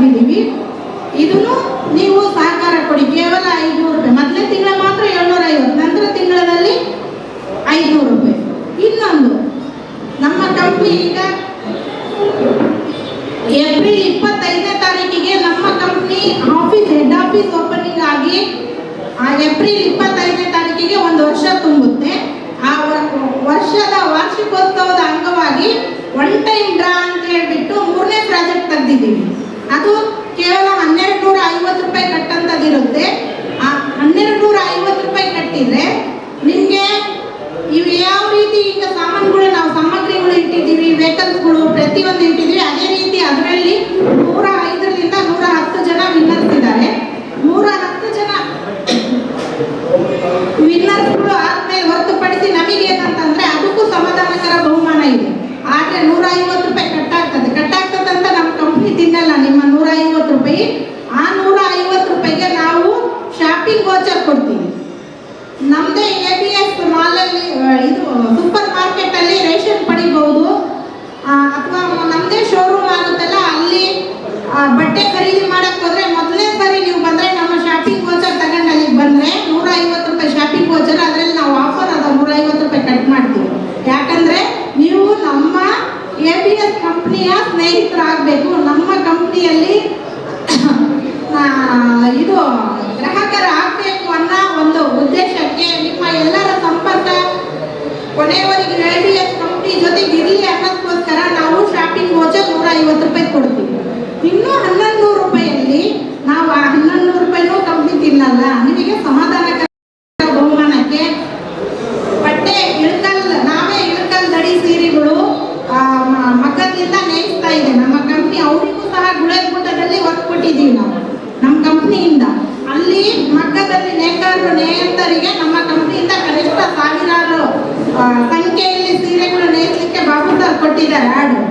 ತಂದಿದ್ದೀವಿ. ಇದನ್ನು ನೀವು ಸಹಕಾರ ಕೊಡಿ. ಕೇವಲ 500 ರೂಪಾಯಿ. ಮೊದಲನೇ ತಿಂಗಳ ಮಾತ್ರ 750, ನಂತರ ತಿಂಗಳಲ್ಲಿ 500 ರೂಪಾಯಿ. ಇನ್ನೊಂದು, ನಮ್ಮ ಕಂಪ್ನಿ ಈಗ ಏಪ್ರಿಲ್ 25ನೇ ತಾರೀಕಿಗೆ ನಮ್ಮ ಕಂಪ್ನಿ ಹೆಡ್ ಆಫೀಸ್ ಓಪನಿಂಗ್ ಆಗಿ ಏಪ್ರಿಲ್ 25ನೇ ತಾರೀಕಿಗೆ 1 ವರ್ಷ ತುಂಬುತ್ತೆ. ಆ ವರ್ಷದ ವಾರ್ಷಿಕೋತ್ಸವದ ಅಂಗವಾಗಿ ಒನ್ ಟೈಮ್ ಡ್ರಾ ಅಂತ ಹೇಳ್ಬಿಟ್ಟು 3ನೇ ಪ್ರಾಜೆಕ್ಟ್ ತೆಗೆದಿದ್ದೀವಿ. ಅದು ಕೇವಲ 1250 ರೂಪಾಯಿ ಕಟ್ಟಂತದಿರುತ್ತೆ. ಆ 1250 ರೂಪಾಯಿ ಕಟ್ಟಿದ್ರೆ ನಿಮಗೆ ಇವು ಯಾವ ರೀತಿ ಈಗ ಸಾಮಾನುಗಳು ನಾವು ಸಾಮಗ್ರಿಗಳು ಇಟ್ಟಿದ್ದೀವಿ, ವೆಹಿಕಲ್ಸ್ಗಳು ಪ್ರತಿಯೊಂದು ಇಟ್ಟಿದ್ದೀವಿ, ಅದೇ ರೀತಿ ಅದರಲ್ಲಿ 105ರಿಂದ 110 ಜನ ವಿನ್ನರ್ಸ್ ಇದ್ದಾರೆ. 110 ಜನ ವಿನ್ನರ್ಸ್ಗಳು ಆದ್ಮೇಲೆ ಹೊರತುಪಡಿಸಿ ನಮಗೆ ಏನಂತಂದ್ರೆ ಅದಕ್ಕೂ ಸಮಾಧಾನಕರ ಬಹುಮಾನ ಇದೆ. ಆದ್ರೆ 150 ರೂಪಾಯಿ ಕಟ್ಟಾಗ್ತದೆ ಅಂತ ನಮ್ಮ ಕಂಪ್ನಿ ತಿನ್ನಲ್ಲ ನಿಮ್ಮ 150 ರೂಪಾಯಿ. ಆ 150 ರೂಪಾಯಿಗೆ ನಾವು ಶಾಪಿಂಗ್ ವೋಚರ್ ಕೊಡ್ತೀವಿ. ನಮ್ಮದೇ ABS ಮಾಲಲ್ಲಿ ಇದು ಸೂಪರ್ ಮಾರ್ಕೆಟ್ ಅಲ್ಲಿ ರೇಷನ್ ಪಡಿಬಹುದು, ಅಥವಾ ನಮ್ಮದೇ ಶೋರೂಮ್ ಆಗುತ್ತಲ್ಲ ಅಲ್ಲಿ ಬಟ್ಟೆ ಖರೀದಿ ಮಾಡಕ್ ಹೋದ್ರೆ ಮೊದಲನೇ ಸರಿ ನೀವು ಬಂದ್ರೆ ನಮ್ಮ ಶಾಪಿಂಗ್ ವೋಚರ್ ತಗೊಂಡು ಅಲ್ಲಿಗೆ ಬಂದ್ರೆ 150 ರೂಪಾಯಿ ಶಾಪಿಂಗ್ ವೋಚರ್, ಅದರಲ್ಲಿ ನಾವು ಆಫರ್ ಅದ 150 ರೂಪಾಯಿ ಕಟ್ ಮಾಡ್ತೀವಿ. ಯಾಕಂದ್ರೆ ನೀವು ನಮ್ಮ ABS ಕಂಪ್ನಿಯ ಸ್ನೇಹಿತರಾಗಬೇಕು. ನಮ್ಮ ಕಂಪ್ನಿಯಲ್ಲಿ ಇದು ಗ್ರಾಹಕರ ಆಗಬೇಕು ಅನ್ನೋ ಒಂದು ಉದ್ದೇಶಕ್ಕೆ ನಿಮ್ಮ ಎಲ್ಲರ ಸಂಪರ್ಕ ಕೊನೆಯವರೆಗೆ ABS ಕಂಪ್ನಿ ಜೊತೆಗೆ ಇರಲಿ ಅನ್ನೋದಕ್ಕೋಸ್ಕರ ನಾವು ಶಾಪಿಂಗ್ ವೋಚರ್ 150 ರೂಪಾಯಿ ಕೊಡ್ತೀವಿ. ಇನ್ನೂ 1100 ರೂಪಾಯಿಯಲ್ಲಿ ನಾವು ಆ 1100 ರೂಪಾಯಿನೂ ಕಂಪ್ನಿ ತಿನ್ನಲ್ಲ. ನಿಮಗೆ ಸಮಾಧಾನಕರ ಬಹುಮಾನಕ್ಕೆ ಬಟ್ಟೆ ನಾವೇ ಇಳಕಲ್ ದಡಿ ಸೀರೆಗಳು ಮಗ್ಗದಿಂದ ನೇಯಿಸ್ತಾ ಇದೆ ನಮ್ಮ ಕಂಪ್ನಿ. ಅವರಿಗೂ ಸಹ ಗುಳೇಗುಡ್ಡದಲ್ಲಿ ವರ್ಕ್ ಕೊಟ್ಟಿದ್ದೀವಿ ನಾವು ನಮ್ಮ ಕಂಪ್ನಿಯಿಂದ. ಅಲ್ಲಿ ಮಗ್ಗದಲ್ಲಿ ನೇಕಾರರಿಗೆ ನಮ್ಮ ಕಂಪ್ನಿಯಿಂದ ಕನಿಷ್ಠ ಸಾವಿರಾರು ಸಂಖ್ಯೆಯಲ್ಲಿ ಸೀರೆಗಳು ನೇಯಿಸಲಿಕ್ಕೆ ಬಾಬು ಸರ್ ಕೊಟ್ಟಿದ್ದಾರೆ ಆರ್ಡರ್.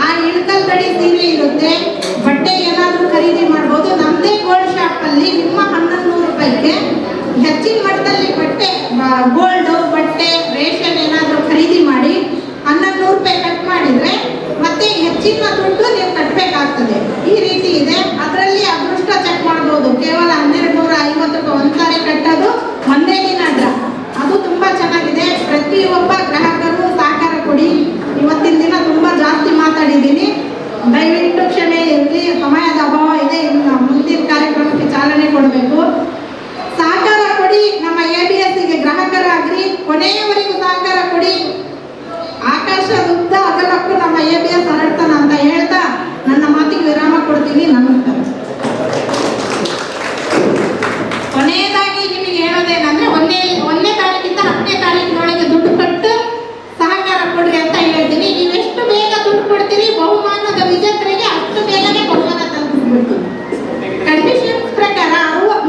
ಆ ಇಳಕಲ್ ದಡಿ ಸೀರೆ ಇರುತ್ತೆ, ಬಟ್ಟೆ ಏನಾದರೂ ಖರೀದಿ ಮಾಡ್ಬೋದು. ನಮ್ಮದೇ ಗೋಲ್ಡ್ ಶಾಪಲ್ಲಿ ನಿಮ್ಮ 1100 ರೂಪಾಯಿಗೆ ಹೆಚ್ಚಿನ ಮಟ್ಟದಲ್ಲಿ ಬಟ್ಟೆ ಗೋಲ್ಡ್ ಬಟ್ಟೆ ರೇಷನ್ ಏನಾದರೂ ಖರೀದಿ ಮಾಡಿ 1100 ರೂಪಾಯಿ ಕಟ್ ಮಾಡಿದ್ರೆ ಮತ್ತೆ ಹೆಚ್ಚಿನ ದುಡ್ಡು ನೀವು ಕಟ್ಟಬೇಕಾಗ್ತದೆ. ಈ ರೀತಿ ಇದೆ. ಅದರಲ್ಲಿ ಅದೃಷ್ಟ ಚೆಕ್ ಮಾಡ್ಬೋದು. ಕೇವಲ 1250 ರೂಪಾಯಿ ಒಂದ್ಸಾರಿ ಕಟ್ಟೋದು, ಒಂದೇ ದಿನ ಡ್ರಾ. ಅದು ತುಂಬಾ ಚೆನ್ನಾಗಿದೆ. ಪ್ರತಿಯೊಬ್ಬ ಗ್ರಾಹಕರು ಸಹಕಾರ ಕೊಡಿ. ಇವತ್ತಿನ ದಿನ ತುಂಬಾ ಜಾಸ್ತಿ ಮಾತಾಡಿದ್ದೀನಿ, ದಯವಿಟ್ಟು ಕ್ಷಮೆ ಇರಲಿ. ಸಮಯದ ಅಭಾವ ಇದೆ. ಇನ್ನು ಮುಂದಿನ ಕಾರ್ಯಕ್ರಮಕ್ಕೆ ಚಾಲನೆ ಕೊಡಬೇಕು. ಸಹಕಾರ ಕೊಡಿ. ನಮ್ಮ ABSಗೆ ಗ್ರಾಹಕರಾಗ್ರಿ. ಕೊನೆಯವರೆಗೂ ಸಹಕಾರ ಕೊಡಿ. ಆಕಾಶದುದ್ದ ಅಗಲಕ್ಕೂ ನಮ್ಮ ABS ಹರಡ್ತಾನ ಅಂತ ಹೇಳ್ತಾ ನನ್ನ ಮಾತಿಗೆ ವಿರಾಮ ಕೊಡ್ತೀನಿ. ನಮಸ್ಕಾರ. ಕೊನೆಯದಾಗಿ ನಿಮಗೆ ಹೇಳೋದೇನಂದ್ರೆ 1ನೇ ತಾರೀಕಿಂದ 10ನೇ ತಾರೀಕಿನೊಳಗೆ ದುಡ್ಡು ಕೊಟ್ಟು ಸಹಕಾರ ಕೊಡ್ರಿ ಅಂತ ಹೇಳ್ತೀನಿ. ನೀವೆಷ್ಟು ಬೇಗ ದುಡ್ಡು ಕೊಡ್ತೀರಿ ಬಹುಮಾನದ ವಿಜೇತರಿಗೆ ಅಷ್ಟು ಬೇಗನೆ ಬಹುಮಾನ ತಲುಪಿಸ್ಬಿಡ್ತೀವಿ. ಕಂಡೀಷನ್ಸ್ ಪ್ರಕಾರ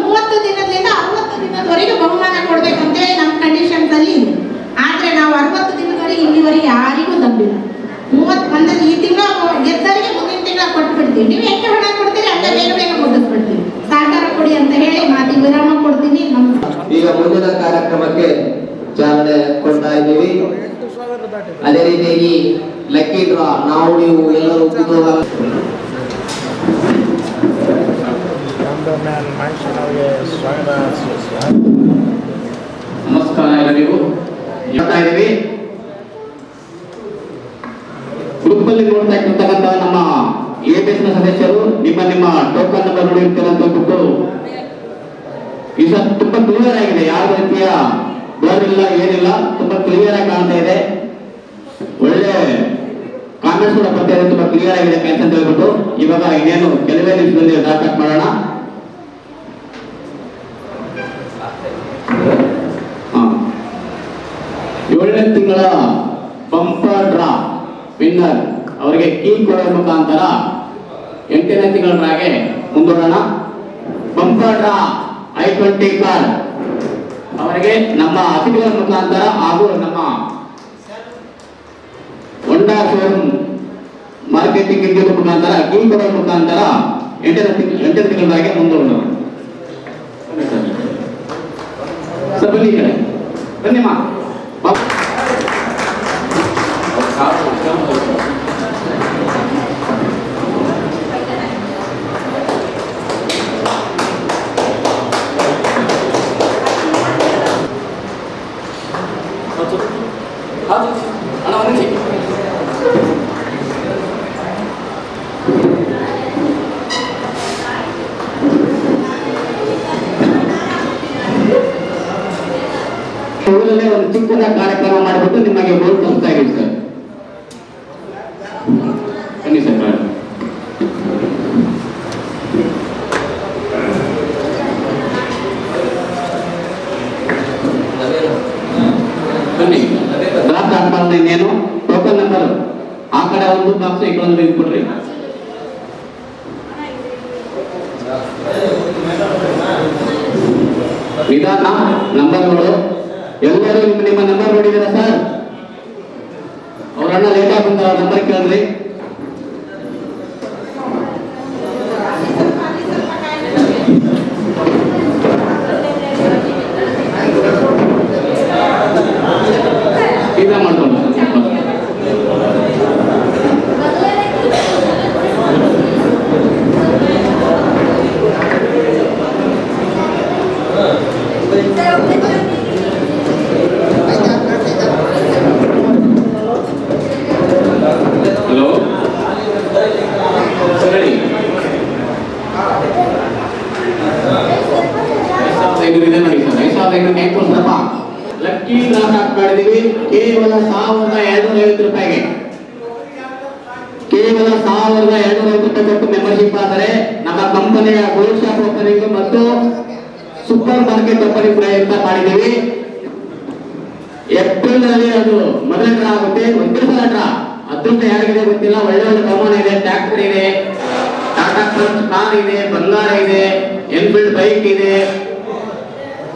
30 ದಿನದಿಂದ 60 ದಿನದವರೆಗೆ ಬಹುಮಾನ ಕೊಡ್ಬೇಕಂತೇಳಿ ನಮ್ಮ ಕಂಡೀಷನ್ಸ್ ಅಲ್ಲಿ ಇದೆ. ಆದ್ರೆ ನಾವು 60 ದಿನದವರೆಗೆ ಇಲ್ಲಿವರೆಗೆ ಯಾರಿಗೂ ತಪ್ಪಿಲ್ಲ. 31 ಈ ತಿಂಗಳ ಗೆದ್ದರಿಗೆ ಮುಂದಿನ ತಿಂಗಳ ಕೊಟ್ಬಿಡ್ತೀವಿ. ನೀವು ಎಷ್ಟು ಹಣ ಕೊಡ್ತೀರಿ ಅಲ್ಲೇ ಬೇಗ ಬೇಗ ಮುಗಿಸ್ಬಿಡ್ತೀವಿ. ಸಹಕಾರ ಕೊಡಿ ಅಂತ ಹೇಳಿ ಮಾತಿಗೆ ವಿರಾಮ ಕೊಡ್ತೀನಿ. ಈಗ ಮುಂದಿನ ಕಾರ್ಯಕ್ರಮಕ್ಕೆ ಚಾಲನೆ ಕೊಡ್ತಾ ಇದ್ದೀವಿ. ಅದೇ ರೀತಿಯಾಗಿ ಲಕ್ಕಿ ಡ್ರಾ ನಾವು ನೀವು ಎಲ್ಲರೂ ಕುತೂಹಲ. ನಮಸ್ಕಾರ ಎಲ್ಲರಿಗೂ. ಹೇಳ್ತಾ ಇದ್ದೀವಿ ಗ್ರೂಪ್ ಅಲ್ಲಿ ನೋಡ್ತಾ ಇರ್ತಕ್ಕಂಥ ನಮ್ಮ ABS ನ ಸದಸ್ಯರು ನಿಮ್ಮ ಟೋಕನ್ ನಂಬರ್ ನೋಡಿರ್ತೀರ ಅಂತ ಹೇಳ್ಬಿಟ್ಟು ಈ ಸಲ ತುಂಬಾ ಕ್ಲಿಯರ್ ಆಗಿದೆ. ಯಾವ ರೀತಿಯ ಬೋರ್ಡ್ ಇಲ್ಲ ಏನಿಲ್ಲ, ತುಂಬಾ ಕ್ಲಿಯರ್ ಆಗಿ ಕಾಣ್ತಾ ಇದೆ. ಒಳ್ಳೆ ಕಾಮೆಂಟ್ಸ್ ಕೂಡ ಬರ್ತಾ ಇದೆ. ತುಂಬಾ ಕ್ಲಿಯರ್ ಆಗಿದೆ ಫ್ರೆಂಡ್ಸ್ ಅಂತ ಹೇಳ್ಬಿಟ್ಟು ಇವಾಗ ಇನ್ನೇನು ಕೆಲವೇ ನಿಮಿಷದಲ್ಲಿ ಸ್ಟಾರ್ಟ್ ಮಾಡೋಣ. 7ನೇ ತಿಂಗಳ ಬಂಪರ್ ಡ್ರಾ ವಿನ್ನರ್ ಅವರಿಗೆ ಕೀ ಕೊಡೋ ಮುಖಾಂತರ 8ನೇ ತಿಂಗಳ ಡ್ರಾಗೆ ಮುಂದೂಡೋಣ. ಬಂಪರ್ ಡ್ರಾ I-20 ಕಾರ್ ಅವರಿಗೆ ನಮ್ಮ ಅತಿಥಿಗಳ ಮುಖಾಂತರ ಹಾಗೂ ನಮ್ಮ ಹೊಂಡಾ ಶೋರೂಮ್ ಮಾರ್ಕೆಟಿಂಗ್ ಇಂಡಿಯಾ ಮುಖಾಂತರ ಕೀ ಕೊಡೋ ಮುಖಾಂತರ 8ನೇ ತಿಂಗಳ ಡ್ರಾಗೆ ಮುಂದೂಡೋಣ. ಸರ್ ಬನ್ನಿ ಈ ಕಡೆ ಬನ್ನಿ ಮಾ. ಊರಲ್ಲೇ ಒಂದು ಚಿಕ್ಕದ ಕಾರ್ಯಕ್ರಮ ಮಾಡಿಬಿಟ್ಟು ನಿಮಗೆ ಗೋಲ್ಡ್ ತಲುಪ್ತಾ ಇದ್ದೀವಿ ಸರ್. ಬನ್ನಿ ಸರ್. ಬನ್ನಿ. ಡ್ರಾಫ್ಟ್ ಆಗ್ಬಾರ್ದು ಇನ್ನೇನು. ಟೋಕನ್ ನಂಬರ್ ಆ ಕಡೆ ಒಂದು ಬಾಕ್ಸ್ ಈ ಕಡೆ ಒಂದು ಇಟ್ಬಿಟ್ರಿ. ನಿಧಾನ ನಂಬರ್ಗಳು ಎಲ್ಲರೂ ನಿಮ್ಮ ನಂಬರ್ ನೋಡಿದ್ದೀರಾ ಸರ್? ಅವರನ್ನ ಲೇಟ್ ಆಗಿ ಬಂದ ನಂಬರ್ ಕೇಳಿದ್ರಿ. ಸೀದಾ ಮಾಡ್ಕೊಂಡು ಹಲೋ ಸರಿ. 5,500 ಇದೆ ನೋಡಿ ಸರ್. 5,500 ಹೆಂಗ್ ಕೊಡ್ತಾರಪ್ಪ? ಲಕ್ಕಿ ಡ್ರಾಫ್ಟ್ ಹಾಕ್ಬಿಟ್ಟಿದೀವಿ ಕೇವಲ 1,250 ರೂಪಾಯಿಗೆ. ಕೇವಲ 1,250 ರೂಪಾಯಿ ಕೊಟ್ಟು ಮೆಂಬರ್ಶಿಪ್ ಆದರೆ ನಮ್ಮ ಕಂಪನಿಯ ಗೋಲ್ಡ್ ಶಾಪ್ ಓಪನಿಂಗ್ ಮತ್ತು ಸೂಪರ್ ಮಾರ್ಕೆಟ್ ಓಪನಿಂಗ್ ಪ್ರಯತ್ನ ಮಾಡಿದ್ದೀವಿ. ಏಪ್ರಿಲ್ ನಲ್ಲಿ ಅದು ಮೊದಲ ಡ್ರಾ ಆಗುತ್ತೆ. ಒಂದೇ ಸಲ ಡ್ರಾ. ಅದೃಷ್ಟ ಯಾರಿಗಿದೆ ಗೊತ್ತಿಲ್ಲ. ಒಳ್ಳೆ ಒಳ್ಳೆ ಬಹುಮಾನ ಇದೆ. ಟ್ರ್ಯಾಕ್ಟರ್ ಇದೆ, ಟಾಟಾ ಪಂಚ್ ಕಾರ್ ಇದೆ, ಬಂಗಾರ ಇದೆ, ಎನ್ಫೀಲ್ಡ್ ಬೈಕ್ ಇದೆ,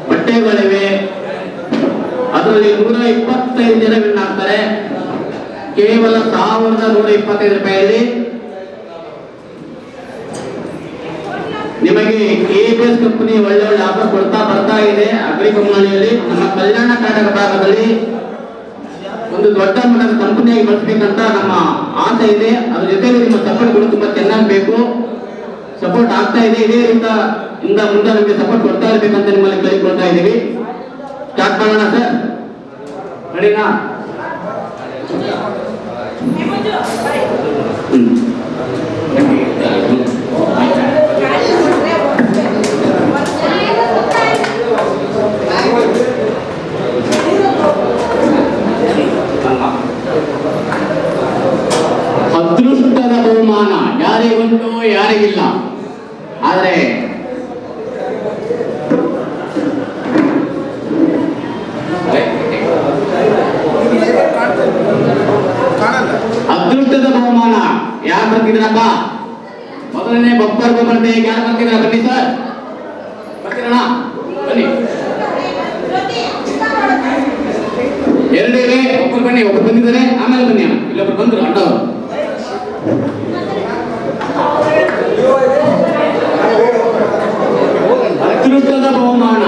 ಬಟ್ಟೆಗಳಿವೆ. ಅದರಲ್ಲಿ 125 ಜನ ವಿನ್ ಆಗ್ತಾರೆ. ಕೇವಲ 1,125 ರೂಪಾಯಿಯಲ್ಲಿ ನಿಮಗೆ KBS ಕಂಪನಿ ಒಳ್ಳೆ ಒಳ್ಳೆ ಆಫರ್ ಬರ್ತಾ ಇದೆ. ಅಗ್ರಿ ಕಂಪನಿಯಲ್ಲಿ ನಮ್ಮ ಕಲ್ಯಾಣ ಕರ್ನಾಟಕ ಭಾಗದಲ್ಲಿ ಒಂದು ದೊಡ್ಡ ಮಟ್ಟದ ಕಂಪನಿಯಾಗಿ ಬಳಸಬೇಕಂತ ನಮ್ಮ ಆಸೆ ಇದೆ. ಅದ್ರ ಜೊತೆಗೆ ನಿಮ್ಮ ಸಪೋರ್ಟ್ಗಳು ತುಂಬಾ ಚೆನ್ನಾಗಿ ಬೇಕು. ಸಪೋರ್ಟ್ ಆಗ್ತಾ ಇದೆ. ಇದೇ ರೀತಿಯಿಂದ ಮುಂದೆ ನಮಗೆ ಸಪೋರ್ಟ್ ಕೊಡ್ತಾ ಇರ್ಬೇಕಂತ ನಿಮ್ಮಲ್ಲಿ ಕೇಳಿಕೊಳ್ತಾ ಇದ್ದೀವಿ. ಸ್ಟಾರ್ಟ್ ಮಾಡೋಣ ಸರ್. ರೆಡಿನಾ? ಅದೃಷ್ಟದ ಬಹುಮಾನ ಯಾರಿಗುಂಟು ಯಾರಿಗಿಲ್ಲ. ಆದರೆ ಅದೃಷ್ಟದ ಬಹುಮಾನ ಯಾರು ಬರ್ತಿದ್ರಪ್ಪ? ಮೊದಲನೇ ಬಪ್ಪರ್ ಬಹುಮಾನ ಯಾರು ಬರ್ತಿದ್ರ? ಬನ್ನಿ ಸರ್. ಬರ್ತೀರಣ್ಣ? ಬನ್ನಿ. ಎರಡೇ ಒಬ್ಬರು ಬನ್ನಿ. ಒಬ್ಬರು ಬಂದಿದ್ದಾರೆ. ಆಮೇಲೆ ಬನ್ನಿ ಅಣ್ಣ. ಇಲ್ಲೊಬ್ರು ಬಂದ್ರು ಅಣ್ಣ. ಅದೃಷ್ಟದ ಬಹುಮಾನ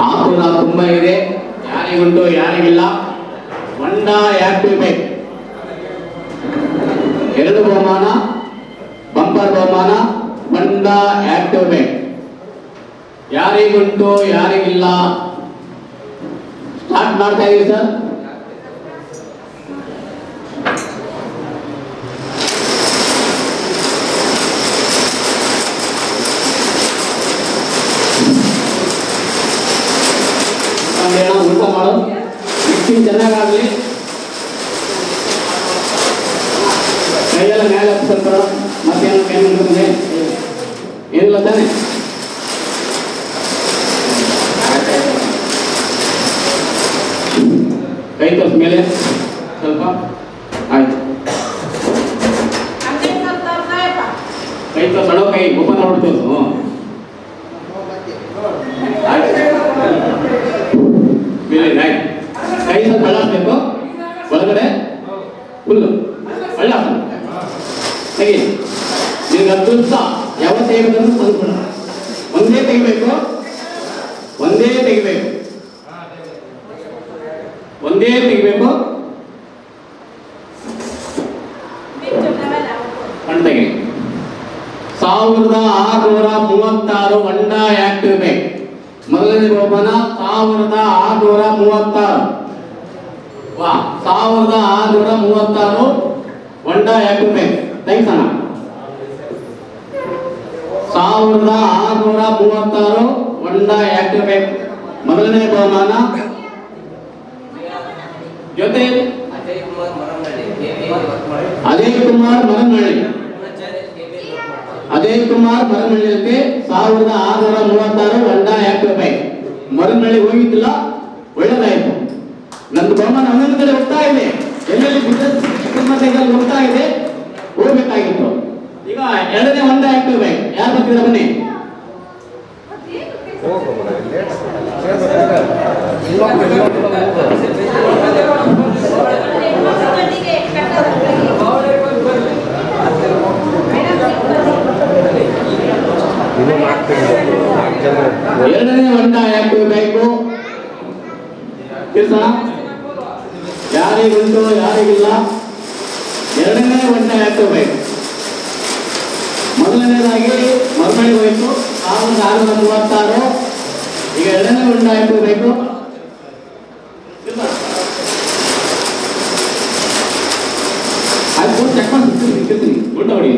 ಆಕುಲ ತುಂಬಾ ಇದೆ. ಯಾರಿಗುಂಟು ಯಾರಿಗಿಲ್ಲ. ಹೊಂಡಾ ಆಕ್ಟಿವ್ ಬೈಕ್ 2 ಬಹುಮಾನ. ಬಂಪರ್ ಬಹುಮಾನ ಹೊಂಡಾ ಆಕ್ಟಿವ್ ಬೈಕ್. ಯಾರಿಗುಂಟು ಯಾರಿಗಿಲ್ಲ. ಸ್ಟಾರ್ಟ್ ಮಾಡ್ತಾ ಇದೀವಿ ಸರ್. ಊಟ ಮಾಡು. ಮಿಕ್ಸಿಂಗ್ ಚೆನ್ನಾಗಾಗಲಿ. ಕೈಯೆಲ್ಲ ಮೇಲೆ ಸ್ವಲ್ಪ ಮತ್ತೇನು ಕೈ ಮುಂದೆ ಏನಿಲ್ಲ ತಾನೆ? ಕೈ ತೋರ್ಸ್ ಮೇಲೆ ಸ್ವಲ್ಪ. ಆಯ್ತು. ಕೈ ತೋರ್ಸ್. ಅಡೋ ಕೈ ಓಪನ್ ಮಾಡ್ಬಿಟ್ಟು ತೋರ್ಸು. ಕೈ ಸ್ವಲ್ಪ ಹಳ್ಳಾಕ್ಬೇಕು. ಒಳಗಡೆ ಫುಲ್ಲು ಹಳ್ಳಾಕ ತೆಗಿ. ನಿಮ್ಗೆ ಅದೃಷ್ಟ ಯಾವ ತೆಗಿಬೇಕಂದ್ರೆ ತಂದ್ಬಿಡ. ಒಂದೇ ತೆಗಿಬೇಕು. ಒಂದೇ ತೆಗಿಬೇಕು. ಒಂದೇ ತೆಗಿಬೇಕು. ಕಣ್ ತೆಗಿ. 1,636 ಹೊಂಡಾ ಆಕ್ಟಿವ್ ಬೈಕ್. ಮೊದಲನೇ ಬಹುಮಾನ 1636. ವಾ, 1636 ಹೊಂಡಾ ಆಕ್ಟಿವ್. ಥ್ಯಾಂಕ್ಸ್ ಅಣ್ಣ. 1636 ಹೊಂಡಾ ಆಕ್ಟಿವ್ ಮೊದಲನೇ ಬಹುಮಾನ. ಜೊತೆ ಅಜಯ್ ಕುಮಾರ್ ಮರನಹಳ್ಳಿ ಅಂತ 1636 ಹೊಂಡಾ ಆಕ್ಟಿವ್ ಬೈಕ್. ಮರನಹಳ್ಳಿ ಹೋಗಿದ್ದಿಲ್ಲ, ಒಳ್ಳೆದಾಯ್ತು. ನಂದು ಬಹುಮಾನ ಒಂದೊಂದು ಕಡೆ ಹೋಗ್ತಾ ಇದೆ, ಎಲ್ಲೆಲ್ಲಿ ಬಿಸ್ನೆಸ್ ಹೋಗ್ತಾ ಇದೆ, ಹೋಗ್ಬೇಕಾಗಿತ್ತು. ಈಗ ಎರಡನೇ ಹೊಂಡಾ ಆಕ್ಟಿವ್ ಬೈಕ್ ಯಾರು ಬರ್ತಿದ್ರ ಬನ್ನಿ. ಎರಡನೇ ಹೊಂಡಾ ಆಕ್ಟಿವ್ ಬೈಕು ತಿಳಿಸೋಣ, ಯಾರಿಗುಂಟು ಯಾರಿಗಿಲ್ಲ. ಎರಡನೇ ಹೊಂಡಾ ಆಕ್ಟಿವ್ ಬೈಕ್. ಮೊದಲನೇದಾಗಿ ಮರಮಳ್ಳಿ ಹೋಯ್ತು 1636. ಈಗ ಎರಡನೇ ಹೊಂಡಾ ಆಕ್ಟಿವ್ ಬೈಕು. ಅದು ಚೆಕ್ ಮಾಡ್ತೀನಿ ಹೊಂಡ ಹೊಡಿ.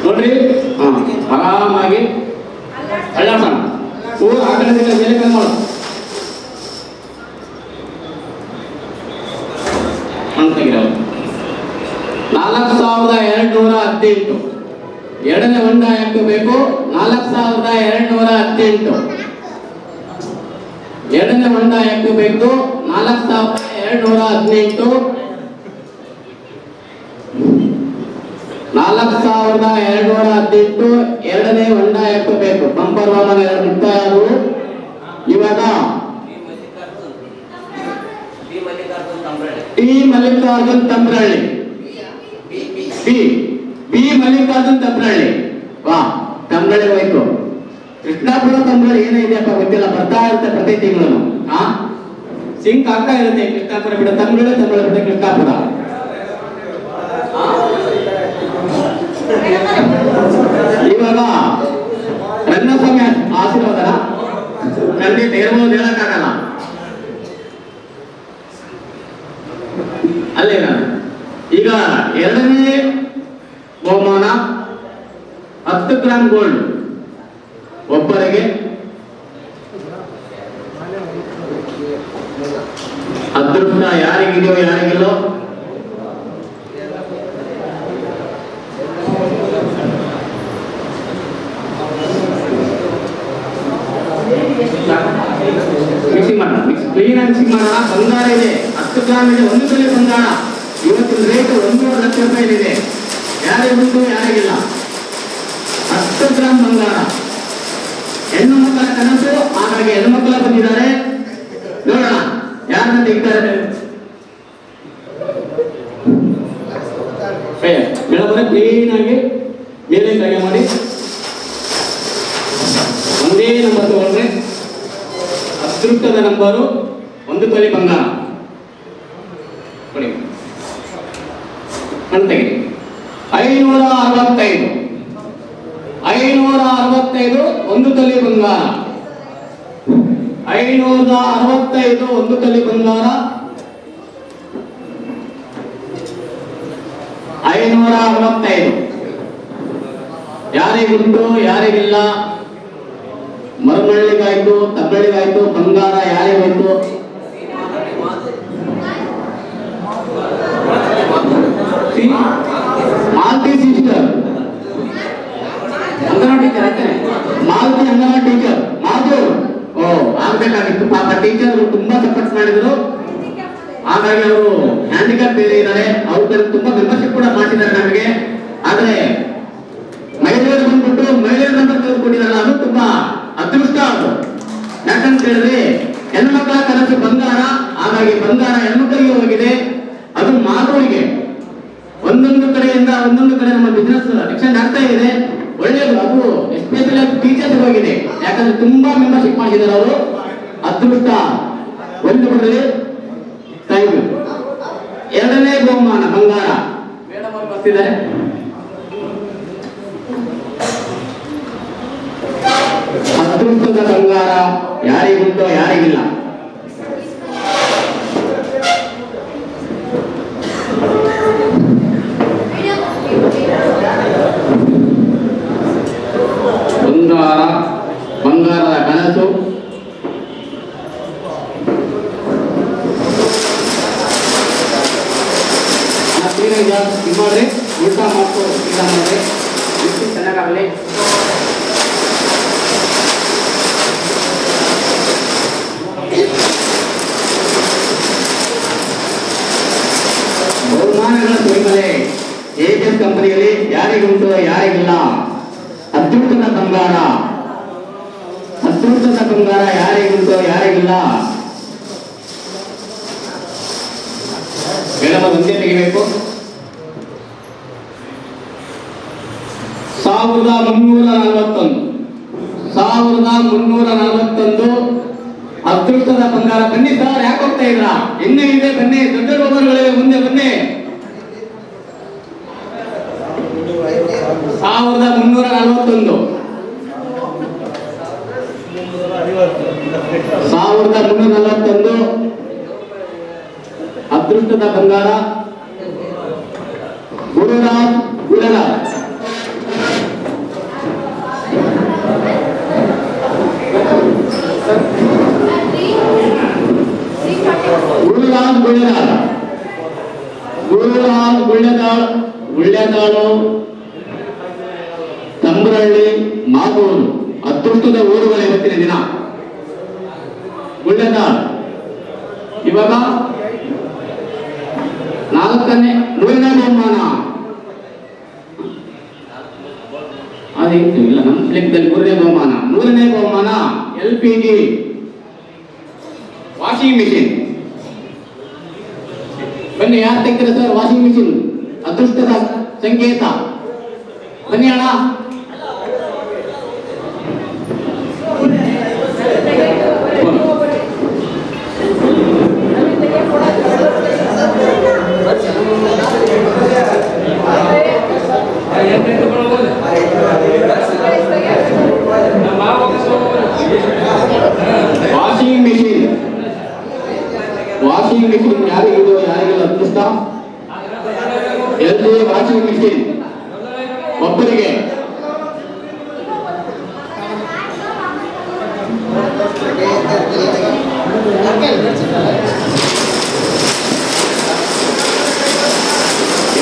ನೋಡ್ರಿ, ಆರಾಮಾಗಿ ಅಳ್ಳಾಡ್ಸೋಣ. ಆ ಕಡೆದಿಂದ ಮೇಲೆ ಕಡೆ ಮಾಡು. 4218. ಎರಡನೇ ಹೊಂಡಾ ಆಕ್ಟಿವ್ ಬೇಕು. 4218. ಎರಡನೇ ಹೊಂಡಾ ಆಕ್ಟಿವ್ ಬೇಕು 4218. 4218 ಎರಡನೇ ಹೊಂಡಾ ಆಕ್ಟಿವ್ ಬೇಕು. ಬಂಪರ್ ವಾಹನ ಬಿಡ್ತಾ ಯಾರು ಇವಾಗ? ಟಿ ಮಲ್ಲಿಕಾರ್ಜುನ್ ತಂಬ್ರಳ್ಳಿ. ಬಿ ಮಲ್ಲಿಕಾರ್ಜುನ್ ತಂಬ್ರಳ್ಳಿ. ವಾ, ತಂಬ್ರಳ್ಳಿ ಹೋಯ್ತು. ಕೃಷ್ಣಾಪುರ ತಂಬ್ರಳ್ಳಿ ಏನಿದೆಯಪ್ಪ ಗೊತ್ತಿಲ್ಲ, ಬರ್ತಾ ಇರುತ್ತೆ ಪ್ರತಿ ತಿಂಗಳು. ಸಿಂಕ್ ಆಗ್ತಾ ಇರುತ್ತೆ. ಕೃಷ್ಣಾಪುರ ಬಿಡ ತಂಬ್ರಳ್ಳಿ, ತಂಬ್ರಳ್ಳಿ ಬಿಡ ಕೃಷ್ಣಾಪುರ. ಇವಾಗ ರಂಗಸ್ವಾಮಿ ಆಶೀರ್ವಾದನ ಖಂಡಿತ ಇರ್ಬೋದು, ಹೇಳಕ್ಕಾಗಲ್ಲ. ಅಲ್ಲೇ ಈಗ ಎರಡನೇ ಬಹುಮಾನ 10 ಗ್ರಾಮ್ ಗೋಲ್ಡ್ ಒಬ್ಬರಿಗೆ. ಅದೃಷ್ಟ ಯಾರಿಗಿದೆಯೋ ಯಾರಿಗಿಲ್ಲೋ. ಮಿಕ್ಸಿಂಗ್ ಮಾಡೋಣ, ಕ್ಲೀನ್ ಆಗಿ ಮಿಕ್ಸಿಂಗ್ ಮಾಡೋಣ. ಬಂಗಾರ ಇದೆ, 10 ಗ್ರಾಮ್ ಇದೆ, 1 ತೊಲೆ ಬಂಗಾರ. ಇವತ್ತಿನ ರೇಟ್ 1.5 ಲಕ್ಷ ರೂಪಾಯಿ ಇದೆ. ಯಾರಿಗುಂಟು ಯಾರಿಗಿಲ್ಲ. 10 ಗ್ರಾಮ್ ಬಂಗಾರ. ಹೆಣ್ಣು ಮಕ್ಕಳ ಕನಸು, ಹಾಗಾಗಿ ಹೆಣ್ಣು ಮಕ್ಕಳ ಬಂದಿದ್ದಾರೆ. ನೋಡೋಣ ಯಾರನ್ನ ತೆಗಿತಾರೆ. ಮೇಡಮ್ ಕ್ಲೀನ್ ಆಗಿ ಮೇಲೆ ಕೈ ಮಾಡಿ ಒಂದೇ ನಂಬರ್ ತಗೊಂಡ್ರೆ ಅದೃಷ್ಟದ ನಂಬರು 1 ತೊಲೆ ಬಂಗಾರ ಕೊಡಿ. ಕಣ್ ತೆಗಿರಿ. 565 1 ತೊಲೆ ಬಂಗಾರ. 565 1 ತೊಲೆ ಬಂಗಾರ. 565 ಯಾರಿಗುಂಟು ಯಾರಿಗಿಲ್ಲ. ಮರಮಳ್ಳಿಗಾಯ್ತು, ತಬ್ಬಳ್ಳಿಗಾಯ್ತು, ಬಂಗಾರ ಯಾರಿಗಾಯ್ತು. Malti sister anganwadi teacher, Malti anganwadi teacher Madhu. ಆಗ್ಬೇಕಾಗಿತ್ತು ಪಾಪ. ಟೀಚರ್ ತುಂಬಾ ಸಪೋರ್ಟ್ ಮಾಡಿದ್ರು, ಹಾಗಾಗಿ ಅವರು ಹ್ಯಾಂಡಿಕ್ಯಾಪ್ ಬೇರೆ ಇದ್ದಾರೆ. ಅವ್ರ ಕಡೆ ತುಂಬಾ ಮೆಂಬರ್ಶಿಪ್ ಕೂಡ ಮಾಡಿದ್ದಾರೆ ನಮಗೆ. ಆದ್ರೆ ಮಹಿಳೆಯರು ಬಂದ್ಬಿಟ್ಟು ಮಹಿಳೆಯರ ನಂಬರ್ ತೆಗೆದುಕೊಂಡಿರಲ್ಲ, ಅದು ತುಂಬಾ ಅದೃಷ್ಟ. ಅದು ಯಾಕಂತ ಹೇಳಿದ್ರೆ ಹೆಣ್ಮಕ್ಳ ಕನಸು ಬಂಗಾರ, ಹಾಗಾಗಿ ಬಂಗಾರ ಹೆಣ್ಮಕ್ಳಿಗೆ ಹೋಗಿದೆ. ಅದು ಮಾಧುವಿಗೆ ಒಂದೊಂದು ಕಡೆಯಿಂದ ಒಂದೊಂದು ಕಡೆ ನಮ್ಮ ಬಿಸ್ನೆಸ್ ಎಕ್ಸ್ಟೆಂಡ್ ಆಗ್ತಾ ಇದೆ. ಒಳ್ಳೆಯದು. ಅದು ಎಸ್ಪೆಷಲಿ ಟೀಚರ್ಸ್ ಹೋಗಿದೆ, ಯಾಕಂದ್ರೆ ತುಂಬಾ ಮೆಂಬರ್ಶಿಪ್ ಮಾಡಿದ್ದಾರೆ ಅವರು. ಅದೃಷ್ಟ ಒಂದು ಬಿಡ್ರಿ. Thank you. ಎರಡನೇ ಬಹುಮಾನ ಬಂಗಾರ ಮೇಡಮ್ ಅವರು ಬರ್ತಿದ್ದಾರೆ. ಅದೃಷ್ಟದ ಬಂಗಾರ ಯಾರಿಗುಂಟೋ ಯಾರಿಗಿಲ್ಲ. ಒಂದು ವಾರ ಬಂಗಾರದ ಕನಸು. ಇದು ಮಾಡ್ರಿ, ಊಟ ಮಾಡ್ಕೊಂಡು ಊಟ ಮಾಡ್ರಿ, ಚೆನ್ನಾಗಾಗಲಿ. ಬಹುಮಾನಗಳ ಸುರಿಮಲೆ ಏಜೆನ್ಸ್ ಕಂಪನಿಯಲ್ಲಿ ಯಾರಿಗುಂಟು ಯಾರಿಗಿಲ್ಲ. ಅದೃಷ್ಟದ ಬಂಗಾರ, ಅದೃಷ್ಟದ ಬಂಗಾರ ಯಾರಿಗುಂಟು ಯಾರಿಗಿಲ್ಲ. ಮೇಡಮ್ ಒಂದೇ ತೆಗಿಬೇಕು. 1341 ಅದೃಷ್ಟದ ಬಂಗಾರ. ಬನ್ನಿ ಸರ್, ಯಾಕೆ ಹೋಗ್ತಾ ಇದ್ರ? ಇನ್ನೂ ಇದೆ, ಬನ್ನಿ. ದೊಡ್ಡ ಒಬ್ಬರುಗಳೇ ಮುಂದೆ ಬನ್ನಿ. 1341 ಅದೃಷ್ಟದ ಬಂಗಾರ. ಗುರುರಾಜ್ ಗುಳರಾಜ್. ಗುರುರಾಜ್ ಗುಳ್ಳೆದಾಳು ತಂಬ್ರಹಳ್ಳಿ ಮಾಗೂರು. ಅದೃಷ್ಟದ ಊರುಗಳ ಇವತ್ತಿನ ದಿನ. ಗುಳ್ಳೆದಾಳ್ ಇವಾಗ 4ನೇ 100ನೇ ಬಹುಮಾನ. ಅದೇನು ಇಲ್ಲ, ನಮ್ಮ ಲೆಕ್ಕದಲ್ಲಿ 3ನೇ ಬಹುಮಾನ. 100ನೇ ಬಹುಮಾನ LPG ವಾಷಿಂಗ್ ಮಿಷಿನ್. ಬನ್ನಿ, ಯಾರು ತೆಗ್ತೀರಾ ಸರ್? ವಾಷಿಂಗ್ ಮಿಷಿನ್ ಅದೃಷ್ಟದ ಸಂಕೇತ. ಬನ್ನಿ ಅಣ್ಣ. ವಾಷಿಂಗ್ ಮಿಷಿನ್ ಯಾರಿಗಿದೋ ಯಾರಿಗಿಲ್ಲ ಅದೃಷ್ಟ. LG ವಾಷಿಂಗ್ ಮಿಷಿನ್ ಒಬ್ಬರಿಗೆ.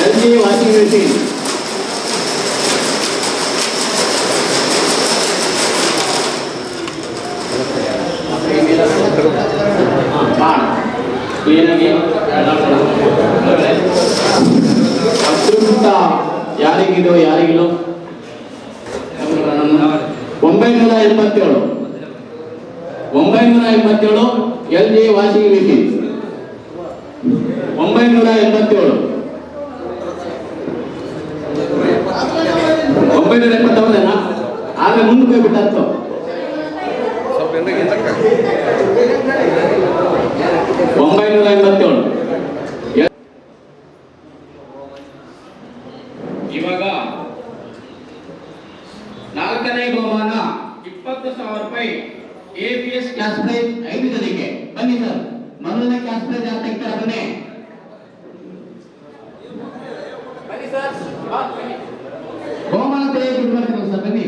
LG washing machine. ಅದೃಷ್ಟ ಯಾರಿಗಿದೋ ಯಾರಿಗಿಲ್ಲೋ. 987 LG ವಾಷಿಂಗ್ ಮಿಷಿನ್. 987 970 ಆದ್ರೆ ಮುಂದಕ್ಕೆ ಹೋಗ್ಬಿಟ್ಟು 987. ಇವಾಗ 4ನೇ ಬಹುಮಾನ 20,000 ರೂಪಾಯಿ APS ಕ್ಯಾಶ್ ಪ್ರೈಸ್ 5 ಜನಕ್ಕೆ. ಬನ್ನಿ ಸರ್, ಮೊದಲನೇ ಕ್ಯಾಶ್ ಪ್ರೈಸ್ ಯಾರು ತೆಗಿತಾರೆ? ಬನ್ನಿ ಸರ್, ಬಹುಮಾನ ತೆಗೆದು ಬರ್ತೀನಿ ಸರ್. ಬನ್ನಿ.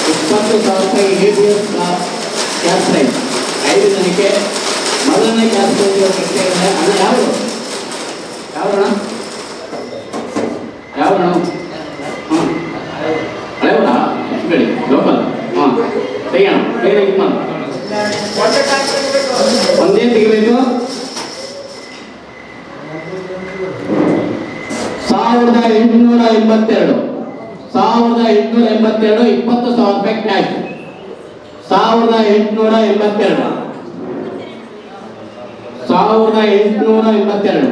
20,000 ರೂಪಾಯಿ APS ಕ್ಯಾಶ್ ಪ್ರೈಸ್ 5 ಜನಕ್ಕೆ. ಮೊದಲನೇ ಕ್ಯಾಶ್ ಪ್ರೈಸ್ ಅಣ್ಣ ಯಾರು ಯಾವಣ್ಣ ಯಾವಣ್ಣ? ಹಾಂ, ಹಳೆವಡ ಹೇಳಿ, ಲೋಕಲ್. ಹಾಂ, ತೆಗಿಯೋಣ. ಬೇರೆ ಇದು ಮಾಡಿ ಒಂದೇ ತೆಗಿಬೇಕು. 1882 20,000 ರೂಪಾಯಿ ಕ್ಯಾಶ್. 1882 1882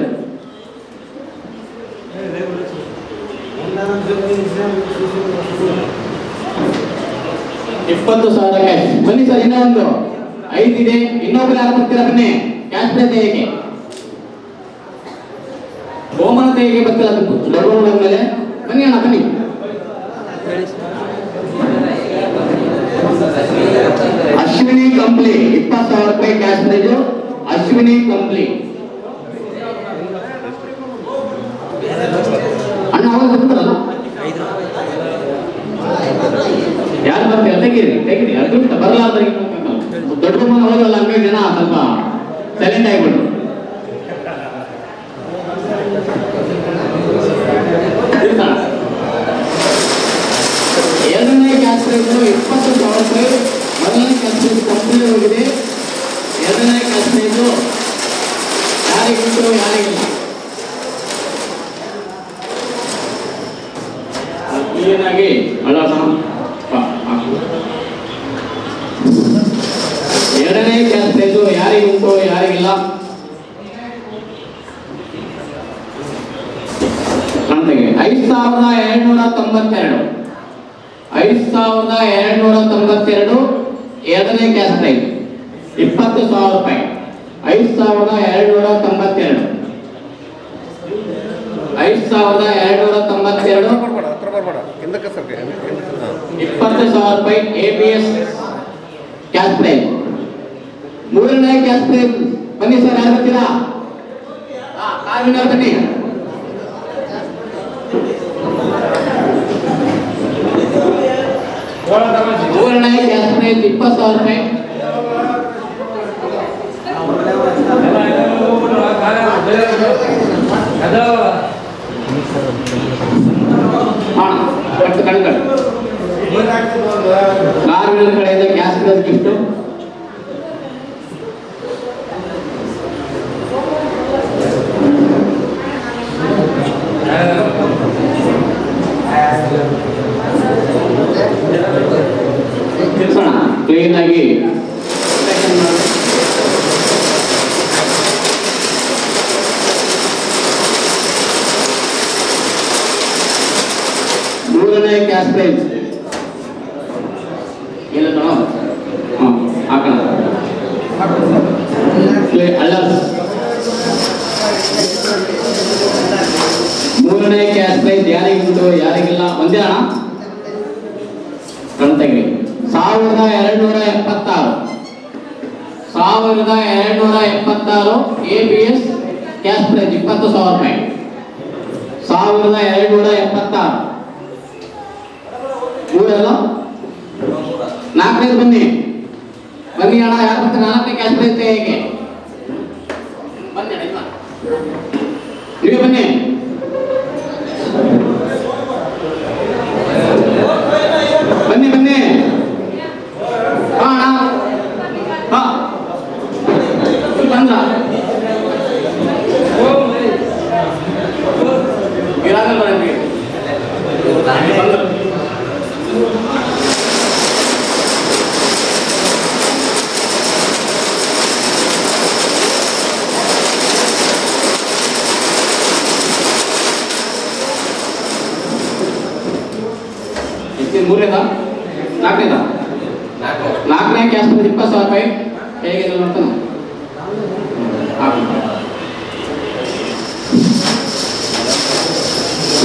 20,000 ಕ್ಯಾಶ್. ಬನ್ನಿ ಸರ್, ಇನ್ನೂ ಒಂದು 5 ಇದೆ. ಇನ್ನೊಬ್ರು ಯಾರು ಬರ್ತೀರಾ? ಬನ್ನಿ. ಕ್ಯಾಶ್ ಪ್ರೈಸ್ ಹೇಗೆ ಬಹುಮಾನತೆ ಹೇಗೆ ಬರ್ತಿಲ್ಲ ದೊಡ್ಡ ಮೇಲೆ ಬನ್ನಿ ಅಣ್ಣ, ಬನ್ನಿ. ಅಶ್ವಿನಿ ಕಂಪ್ಲಿ 20,000 ರೂಪಾಯಿ ಕ್ಯಾಶ್ ಪ್ರೈಸ್. ಅಶ್ವಿನಿ ಕಂಪ್ಲಿ ಅಣ್ಣ ಅವಾಗ ಬರ್ತಾರಲ್ಲ, ಯಾರು ಬರ್ತೀರ? ತೆಗೀರಿ ಅದೃಷ್ಟ ಬರಲ್ಲ ಅಂದ್ರೆ ದೊಡ್ಡ ಬಹುಮಾನ ಹೋಗಲ್ಲ, ಹಂಗಾಗಿ ಜನ ಸ್ವಲ್ಪ ಸೈಲೆಂಟ್ ಆಗಿಬಿಟ್ರು. ಎರಡನೇ ಕ್ಯಾಶ್ ಪ್ರೈಸ್ 20,000 ರೂಪಾಯಿ. ಮೊದಲನೇ ಕ್ಯಾಶ್ ಪ್ರೈಸ್ ಕಂಪ್ನಿ ಹೋಗಿದೆ. ಎರಡನೇ ಕ್ಯಾಶ್ ಪ್ರೈಸ್ ಯಾರಿಗಿಂತ ಯಾರಿಗಿಲ್ಲ. ಕ್ಲೀನಾಗಿ ಅಳೋಣ. ಎರಡನೇ ಕ್ಯಾಶ್ ಪ್ರೈಸ್ ಯಾರಿಗುಂಟು ಯಾರಿಗಿಲ್ಲ. 5,292 5,292 ಎರಡನೇ ಕ್ಯಾಶ್ ಪ್ರೈಸ್ 20,000 ರೂಪಾಯಿ. 5,292 20,000 ರೂಪಾಯಿ ABS ಕ್ಯಾಶ್ ಪ್ರೈಸ್. ಮೂರನೇ ಕ್ಯಾಶ್ ಪ್ರೈಸ್ ಬನ್ನಿ ಸರ್, ಯಾರು ಬರ್ತೀರಾ? ಕಾರ್ಮಿಕರು ಬನ್ನಿ. ಮೂರನೇ ಕ್ಯಾಶ್ ಪ್ರೈಸ್ 20,000 ರೂಪಾಯಿ. ಕಾರ್ಮಿಕರ ಕಡೆಯಿಂದ ಕ್ಯಾಶ್ ಪ್ರೈಸ್ ಗಿಫ್ಟ್. ಕ್ಲೀನ್ ಆಗಿ ಮೂರನೇ ಕ್ಯಾಶ್ ಪ್ರೈಸ್ ಏನು ಹಾಕೋಣ. ಮೂರನೇ ಕ್ಯಾಶ್ ಪ್ರೈಸ್ ಯಾರಿಗುಂಟು ಯಾರಿಗಿಲ್ಲ? ಒಂದೇ ಅಣ್ಣ ಕಣ್ತಗಿ. 1,276 ABS ಕ್ಯಾಶ್ ಪ್ರೈಸ್ 20,000 ರೂಪಾಯಿ. 1,276 ಮೂರಲ್ಲ ನಾಲ್ಕನೇದು ಬನ್ನಿ ಅಣ್ಣ, ಯಾರು ಬರ್ತಾರೆ? ನಾಲ್ಕನೇ ಕ್ಯಾಶ್ ಪ್ರೈಸ್ ಹೇಗೆ ಬನ್ನಿ ಅಣ್ಣ, ನೀವೇ ಬನ್ನಿ. ಬನ್ನಿ ಬನ್ನಿ. ಹಾ ಅಣ್ಣ, ಹಾ ಬಂದ್ರ ಮೂರನೇದ ನಾಲ್ಕನೇದ? ನಾಲ್ಕನೇ ಕ್ಯಾಶ್ ಪ್ರೈಸ್ 20,000 ರೂಪಾಯಿ. ಹೇಗೆ ನೋಡ್ತಾನ?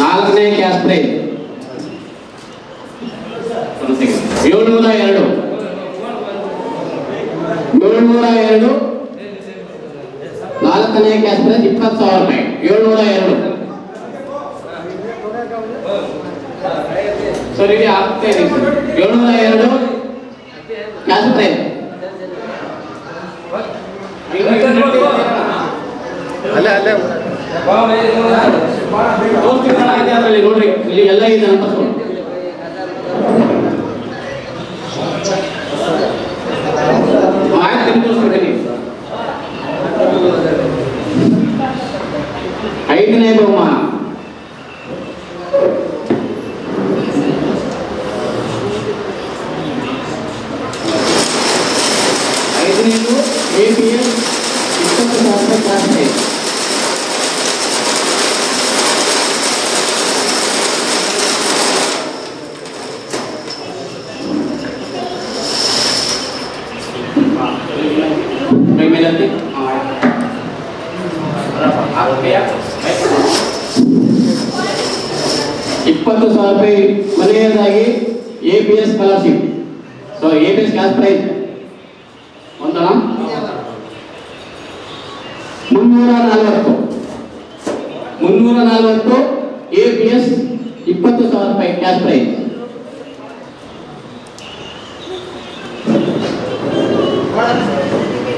ನಾಲ್ಕನೇ ಕ್ಯಾಶ್ ಪ್ರೈಸ್ 702 ನಾಲ್ಕನೇ ಕ್ಯಾಶ್ ಪ್ರೈಸ್ 20,000 ರೂಪಾಯಿ. 702 ಸರ್, ಇಲ್ಲಿ ಆಗ್ತಾ ಇದೆ. 702 ಕ್ಯಾಶ್ ಪ್ರೈಸ್. ಅದರಲ್ಲಿ ನೋಡ್ರಿ, ಇಲ್ಲಿ ಎಲ್ಲ ಇದೆ ನಂಬರ್. ಐದನೇ ಬಹುಮಾನ ABS 20,000 ಕ್ಯಾಶ್ ಪ್ರೈಸ್. ವಿನಂತಿ. 20,000 ರೂಪಾಯಿ ಕೊನೆಯದಾಗಿ APS scholarship. So APS cash prize ಒಂದನ 340 APS 20,000 ರೂಪಾಯಿ ಕ್ಯಾಶ್ ಪ್ರೈಸ್.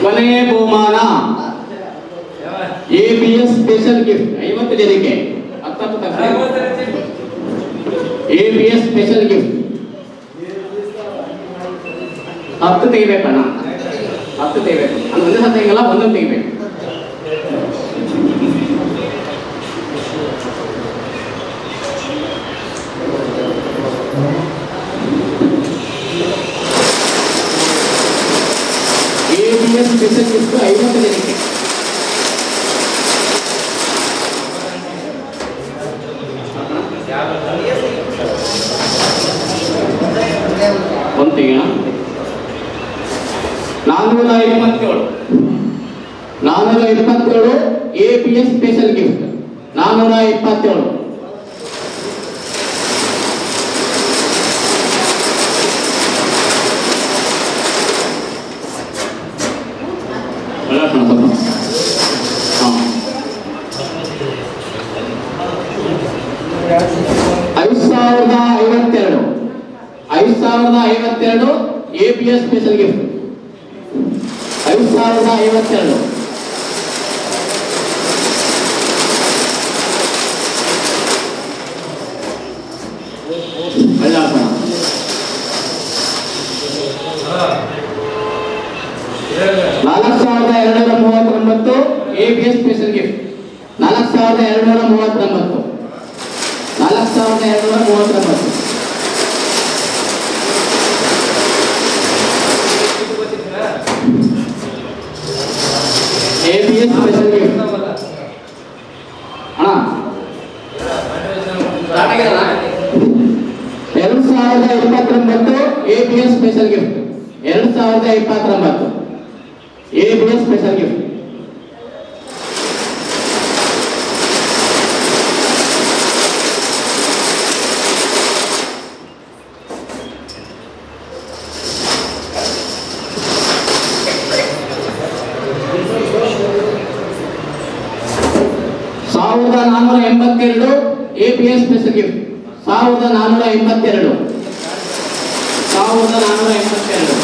ಕೊನೆಯ ಬಹುಮಾನ APS ಸ್ಪೆಷಲ್ ಗಿಫ್ಟ್ 50 ಜನಕ್ಕೆ. APS ಸ್ಪೆಷಲ್ ಗಿಫ್ಟ್ 10 ತೆಗಿಬೇಕಣ್ಣ, 10 ತೆಗಿಬೇಕು. ಅದು ಒಂದೇ ಸಲ ತೆಗಿಯಲ್ಲ, ಒಂದೊಂದು ತೆಗಿಬೇಕು. APS ಸ್ಪೆಷಲ್ ಗಿಫ್ಟ್ 50 ಜನಕ್ಕೆ. ಒಂದು ತೆಗಿಯೋಣ. 427 APS special gift 427. $5,052 APS special gift 5,052. ಅಲ್ಲಾಪಣ 4,239 APS special gift 4,239. 4,239. APS special gift ಅಣ್ಣ 2029 APS special gift 2029 APS special gift. $1,482 APS special gift 1,482. 1,482.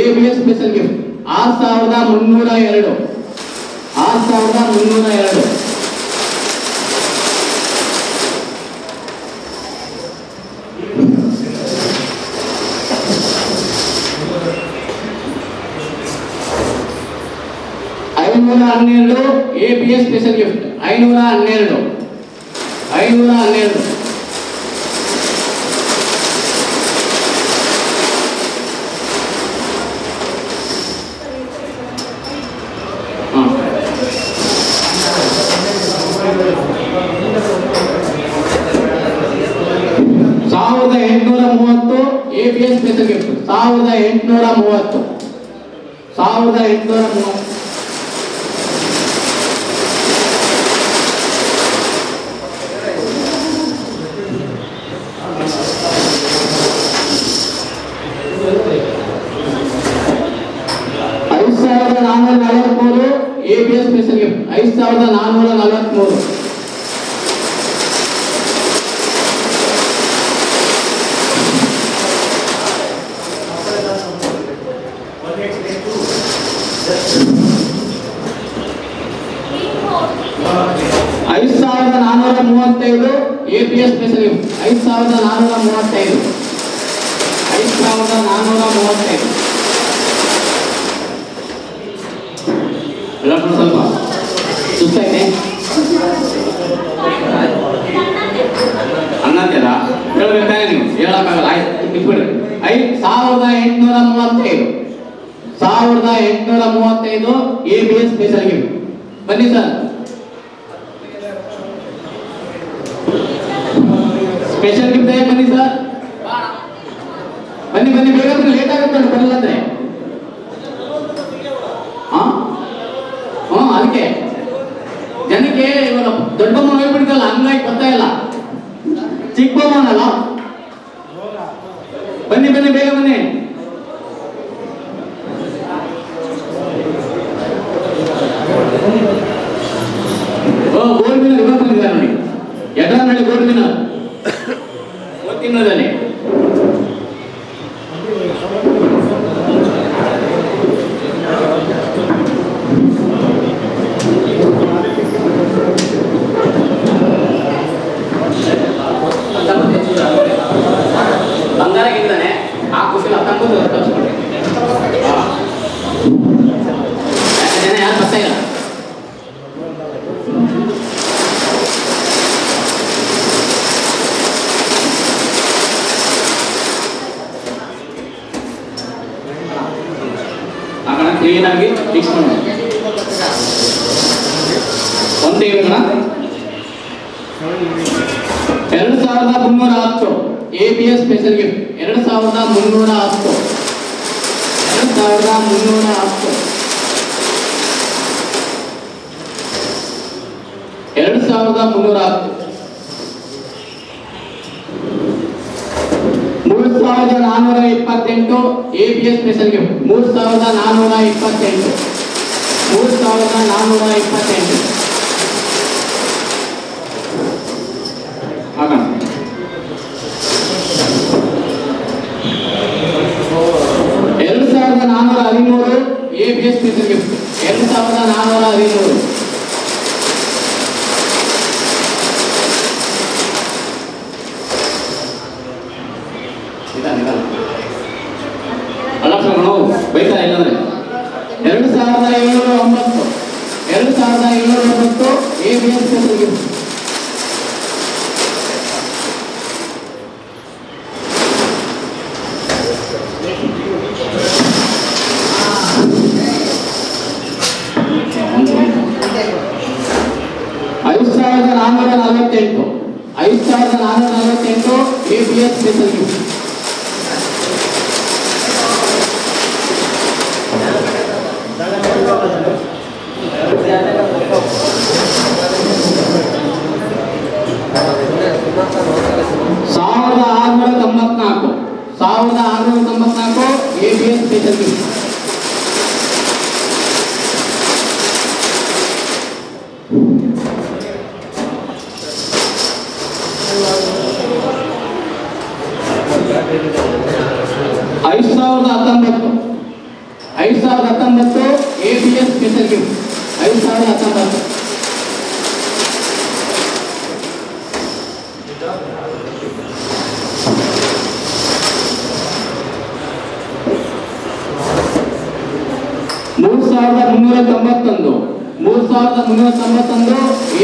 APS special gift 6,302. 6,302. APS special gift 512. 512. APS special gift 1,830. 1,830. APS special gift 5,443. APS special gift 5,435. 5,435. ಎಲ್ಲ ಸ್ವಲ್ಪ ಸುಸ್ತೈತೆ ಅನ್ನಂತೆಲ್ಲ ಹೇಳ್ಬೇಕಾದ್ರೆ ನೀವು ಹೇಳಕ್ಕಾಗಲ್ಲ. ಆಯ್ತು ಬಿಟ್ಬಿಡ್ರಿ. 1,835. 1,835 APS ಸ್ಪೆಷಲ್ ಗಿಫ್ಟ್ ಬನ್ನಿ ಸರ್. ಸ್ಪೆಷಲ್ ಗಿಫ್ಟ್ ಬನ್ನಿ ಸರ್. ಬನ್ನಿ ಬನ್ನಿ, ಬೇಗ ಬನ್ನಿ, ಲೇಟ್ ಆಗುತ್ತೆ ನೋಡಿ ಬರಲ್ಲ ಅಂದ್ರೆ. ಅದಕ್ಕೆ ಜನಕ್ಕೆ ಇವಾಗ ದೊಡ್ಡ ಬೊಮ್ಮ ಹೋಗ್ಬಿಡ್ತಲ್ಲ, ಹಂಗಾಗಿ ಬರ್ತಾ ಇಲ್ಲ. ಚಿಕ್ಕ ಬೊಮ್ಮನಲ್ಲ, ಬನ್ನಿ ಬನ್ನಿ ಬೇಗ ಬನ್ನಿ. ಗೋಲ್ಡ್ ವಿನ್ನರ್ ಇವಾಗ ಬಂದಿದ್ದಾರೆ ನೋಡಿ, ಯಡ್ರಾನಹಳ್ಳಿ ಗೋಲ್ಡ್ ವಿನ್ನರ್ ತಿನ್ನೋದಲ್ಲಿ. ಬಂಗಾರ ಗೆದ್ದಾನೆ, ಆ ಖುಷಿಲಿ ಹತ್ತೊಂಬತ್ತು ತರಿಸ್ಕೊಂಡೆ. ಜನ ಯಾರು ಬರ್ತಾ ಇಲ್ಲ. ಕ್ಲೀನ್ ಆಗಿ ಫಿಕ್ಸ್ ಮಾಡಿ ಒಂದೇ 2310 ABS special gift 2310 3428 ABS special gift 3428 ಹಾಕೋಣ. 2413 ABS ಸ್ಪೆಷಲ್ ಗಿಫ್ಟ್ 2413 ಬೈತಾ ಇಲ್ಲಂದ್ರೆ 2709 ABS special gift 5448 ABS special gift 1694 ABS special gift 5019 ABS special gift 5019 3391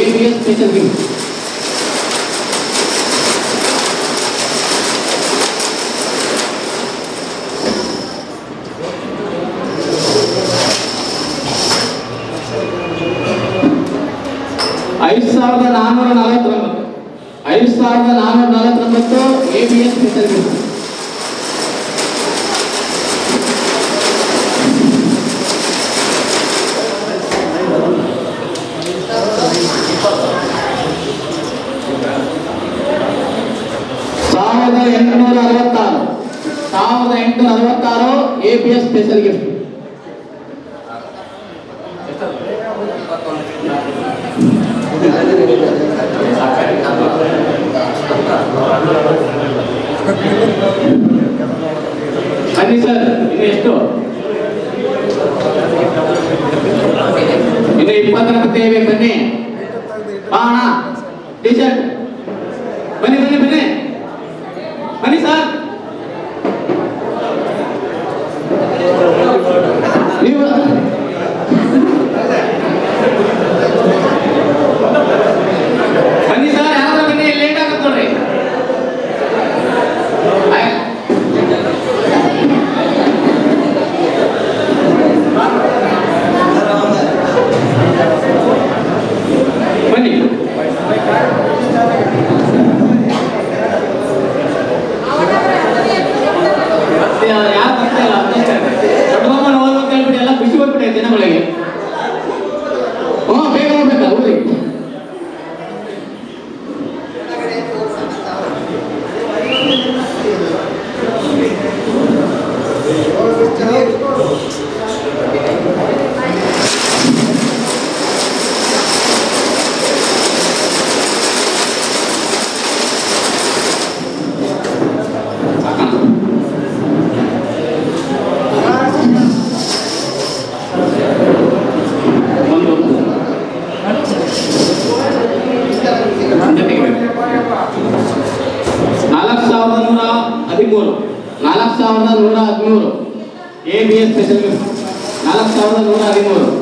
ABS special gift 5449 ABS special gift 1866 ABS special gift ಬನ್ನಿ ಸರ್. ಇನ್ನು ಎಷ್ಟು? ಇನ್ನು 20 ಬರ್ತೇವೆ. ಬನ್ನಿ ಬಾಣ ಟಿ ಶರ್ಟ್. ಬನ್ನಿ ಬನ್ನಿ ಬನ್ನಿ ಬನ್ನಿ ಸರ್. ನೀವು ಬನ್ನಿ ಸರ್, ಯಾರಾದ್ರೂ ಬನ್ನಿ, ಲೇಟ್ ಆಗುತ್ತೆ ನೋಡ್ರಿ. 4113 4113 ABS special gift 4113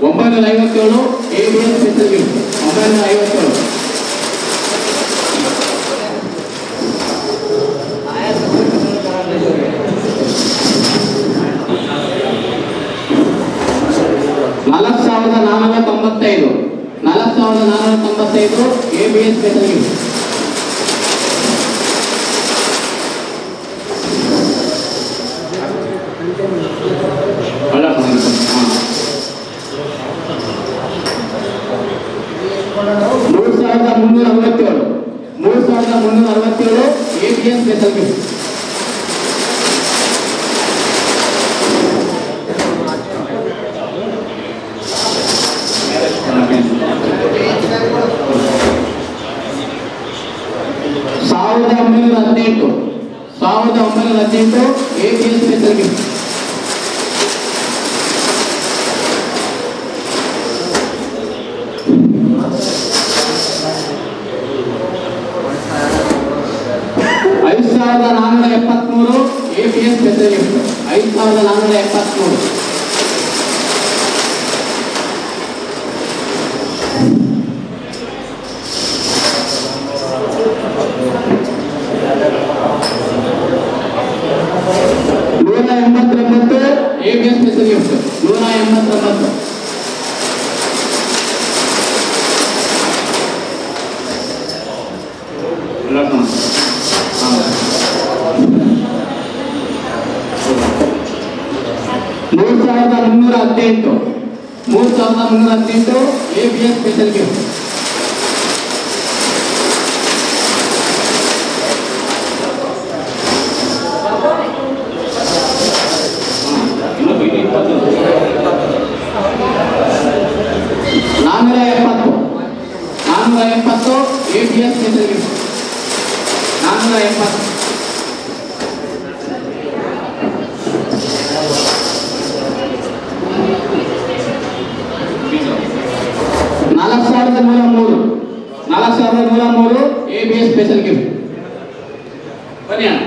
957 ABS special gift 957 4495 ABS special gift $3,367 ABS special gift $1918 ABS special gift $5,473 ABS special gift 5,473 189 ABS special gift 189 $3,318 ABS special gift $470 ABS special gift 470 $4,303 ABS special gift ಬನ್ನಿ ಅಣ್ಣ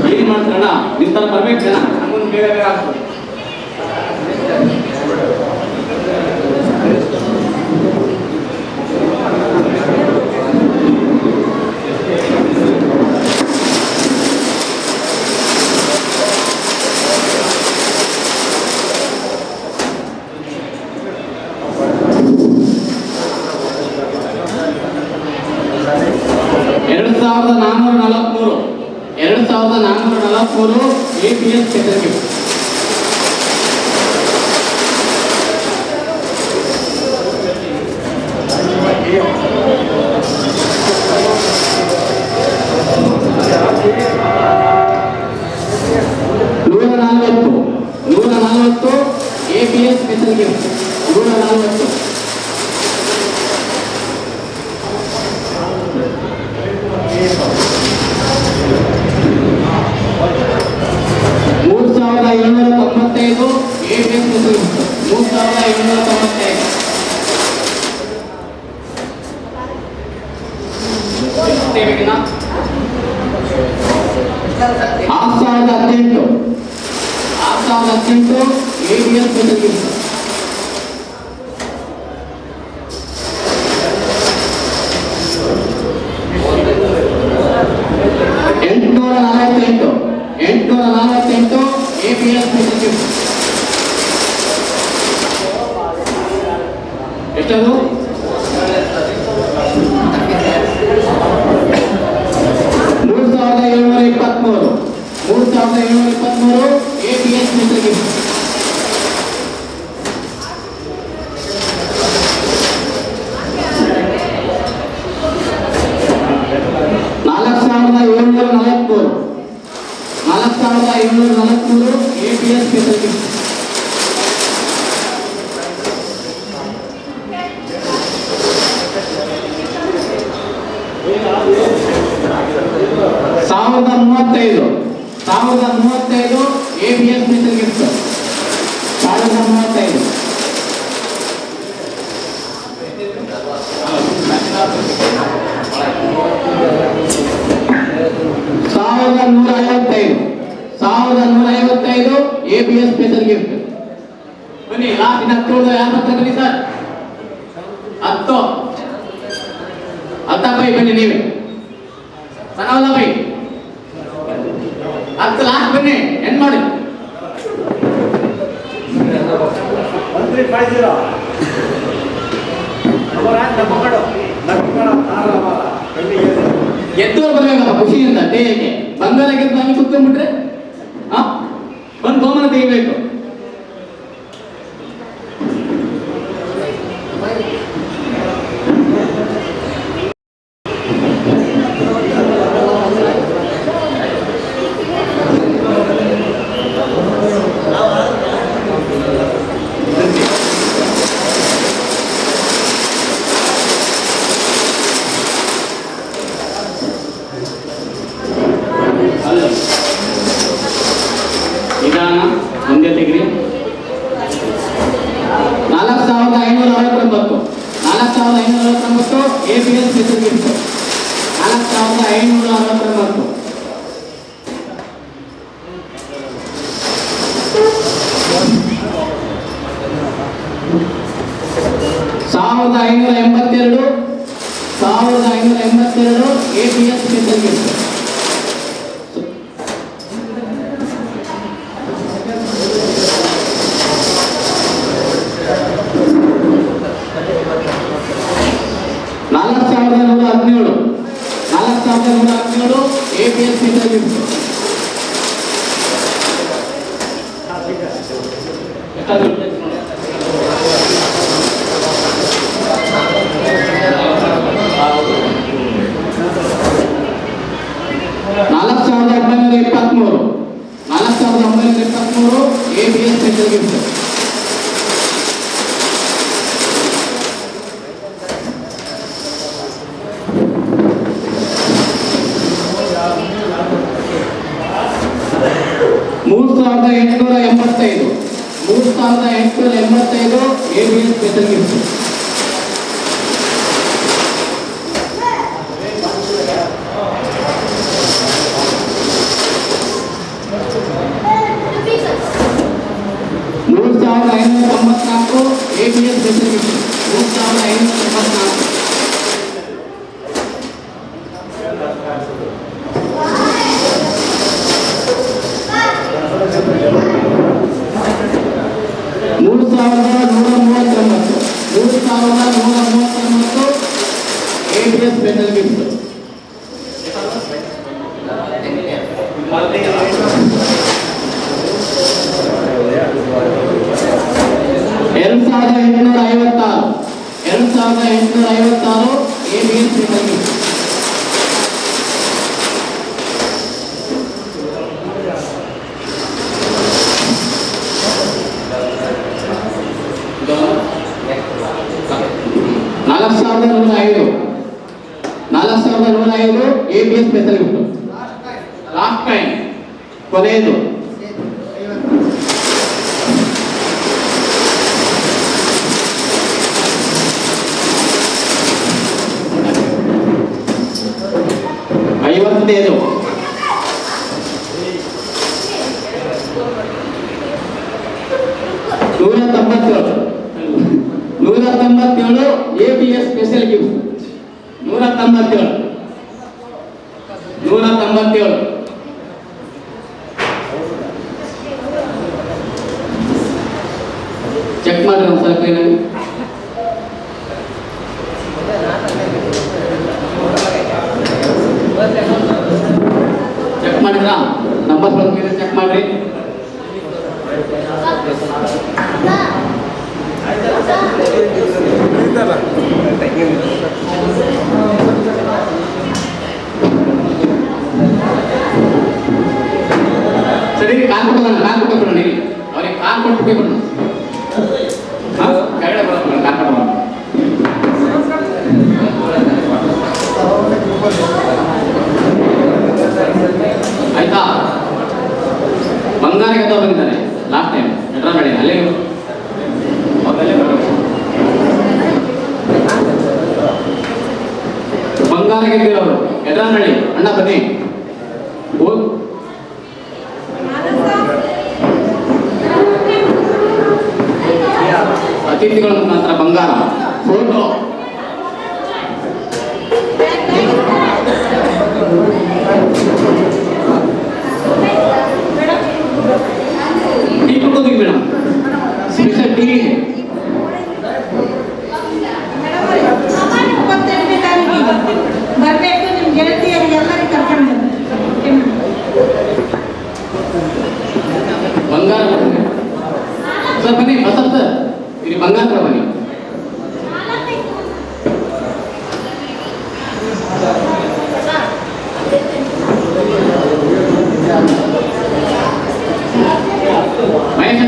ಕ್ಲೀನ್ ಮಾಡ್ತಾರಣ್ಣ ನಿಮ್ಮ ತರ ಬರ್ಬೇಕು ಜನ ನಮ್ಮನ್ನು ಬೇಗ ಬೇಗ ಆಗ್ತದೆ $2,443 ABS special gift $140 ABS special gift 140 $3,795 ABS special gift 3,795 $18,000 ABS special gift $848 ABS special gift ಎಷ್ಟದು $3,723 ABS special gift $4,743 4743 APS special gift. ಸಾವಿರದ ಮೂವತ್ತೈದು APS special gift. 1035 1155 APS special gift. ಬನ್ನಿ ಲಾಸ್ಟ್ ಇನ್ನ 10 ಯಾರು ಬರ್ತಾರೆ ಬನ್ನಿ ಸರ್. 10 ಬೈ ಬನ್ನಿ ನೀವೇ ಸನವಲ್ಲ ಬೈ 10 ಲಾಸ್ಟ್ ಬನ್ನಿ ಎಂಡ್ ಮಾಡಿ. 1350 ಎತ್ತುವರು ಬರ್ಬೇಕಪ್ಪ ಖುಷಿಯಿಂದ ದೇಹಕ್ಕೆ. ಬಂಗಾರ ಗೆದ್ದು ಹಂಗೆ ಕುತ್ಕೊಂಡ್ಬಿಟ್ರೆ ಬಂದು ಬಹುಮಾನ ತೆಗಿಬೇಕು. ನಿಧಾನ ಒಂದೇ ತೆಗಿರಿ. 4549 APS special gift. 4549 1582 APS special gift. 4117 APS special gift. APS special gift. $3,885 APS special gift. $3,594 APS special gift. 3,594 $3,139 APS special gift. 2856 APS special gift. $4,105 APS special gift. Last time ಕೊನೆಯದು. $55 197 APS ಸ್ಪೆಷಲ್ ಗಿಫ್ಟ್. 197 ಚೆಕ್ ಮಾಡ್ರಿ ಒಂದ್ಸಲ ಕ್ಲೀನಾಗಿ. ಚೆಕ್ ಮಾಡಿದ್ರಾ? ನಂಬರ್ ಬರ್ತೀನಿ ಚೆಕ್ ಮಾಡ್ರಿ. ಸರಿ ಕಾಲ್ ಕೊಟ್ಟು ನೋಡಿ ಅವ್ರಿಗೆ ಕಾಲ್ ಕೊಟ್ಟು ಬೇಕು ಕೆಳಗಡೆ ಬರೋದು ಕಾಲ್ ಕೊಟ್ಟು ಆಯ್ತಾ. ಬಂಗಾರ ಗೆದ್ದವ್ರು ಬಂದಿದ್ದಾರೆ ಲಾಸ್ಟ್ ಟೈಮ್ ಎಡ್ರ ಮಾಡಿ ಅಲ್ಲೇ ಬಂಗಾರ ಗೆದ್ದಿರೋರು ಎಡ್ರಾನಹಳ್ಳಿ ಅಣ್ಣ ಬನ್ನಿ. ಅತಿಥಿಗಳ ಮುಖಾಂತರ ಬಂಗಾರ ಫೋಟೋ ಟೀ ಕೊಟ್ಟೋಗಿ ಮೇಡಮ್, ಸ್ಪೆಷಲ್ ಟೀ ಇದೆ. 28ನೇ ತಾರೀಕಿಗೆ ಬರಬೇಕು. ನಿಮ್ಮ ಗೆಳತಿಯರಿಗೆ ಎಲ್ಲರಿಗೂ ಕರ್ಕೊಂಡು ಬಂಗಾರ ಸರ್ ಬನ್ನಿ. ಬಸಪ್ಪ ಸರ್ ಇಲ್ಲಿ ಬಂಗಾರ ಬನ್ನಿ. ಮಹೇಶ್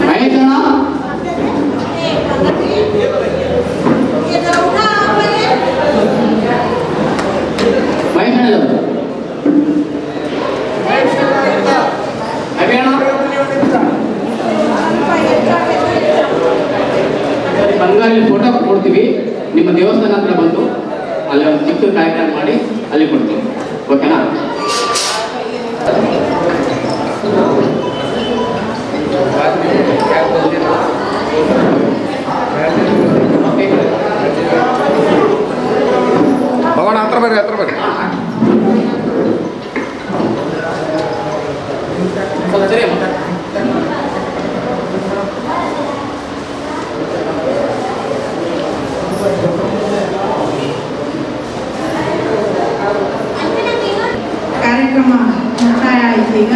ಮಹೇಶ್ ಅಣ್ಣ ಬಂಗಾಳಿ ಫೋಟೋ ಕೊಡ್ತೀವಿ. ನಿಮ್ಮ ದೇವಸ್ಥಾನ ಹತ್ರ ಬಂದು ಅಲ್ಲಿ ಒಂದು ಚಿಕ್ಕ ಕಾರ್ಯಕ್ರಮ ಮಾಡಿ ಅಲ್ಲಿ ಕೊಡ್ತೀವಿ. ಓಕೆನಾ? ಭಗವಾನ್ ಹತ್ರ ಬರ್ರಿ ಸರಿ. ಕಾರ್ಯಕ್ರಮ ಮುಕ್ತಾಯ ಆಯಿತು. ಈಗ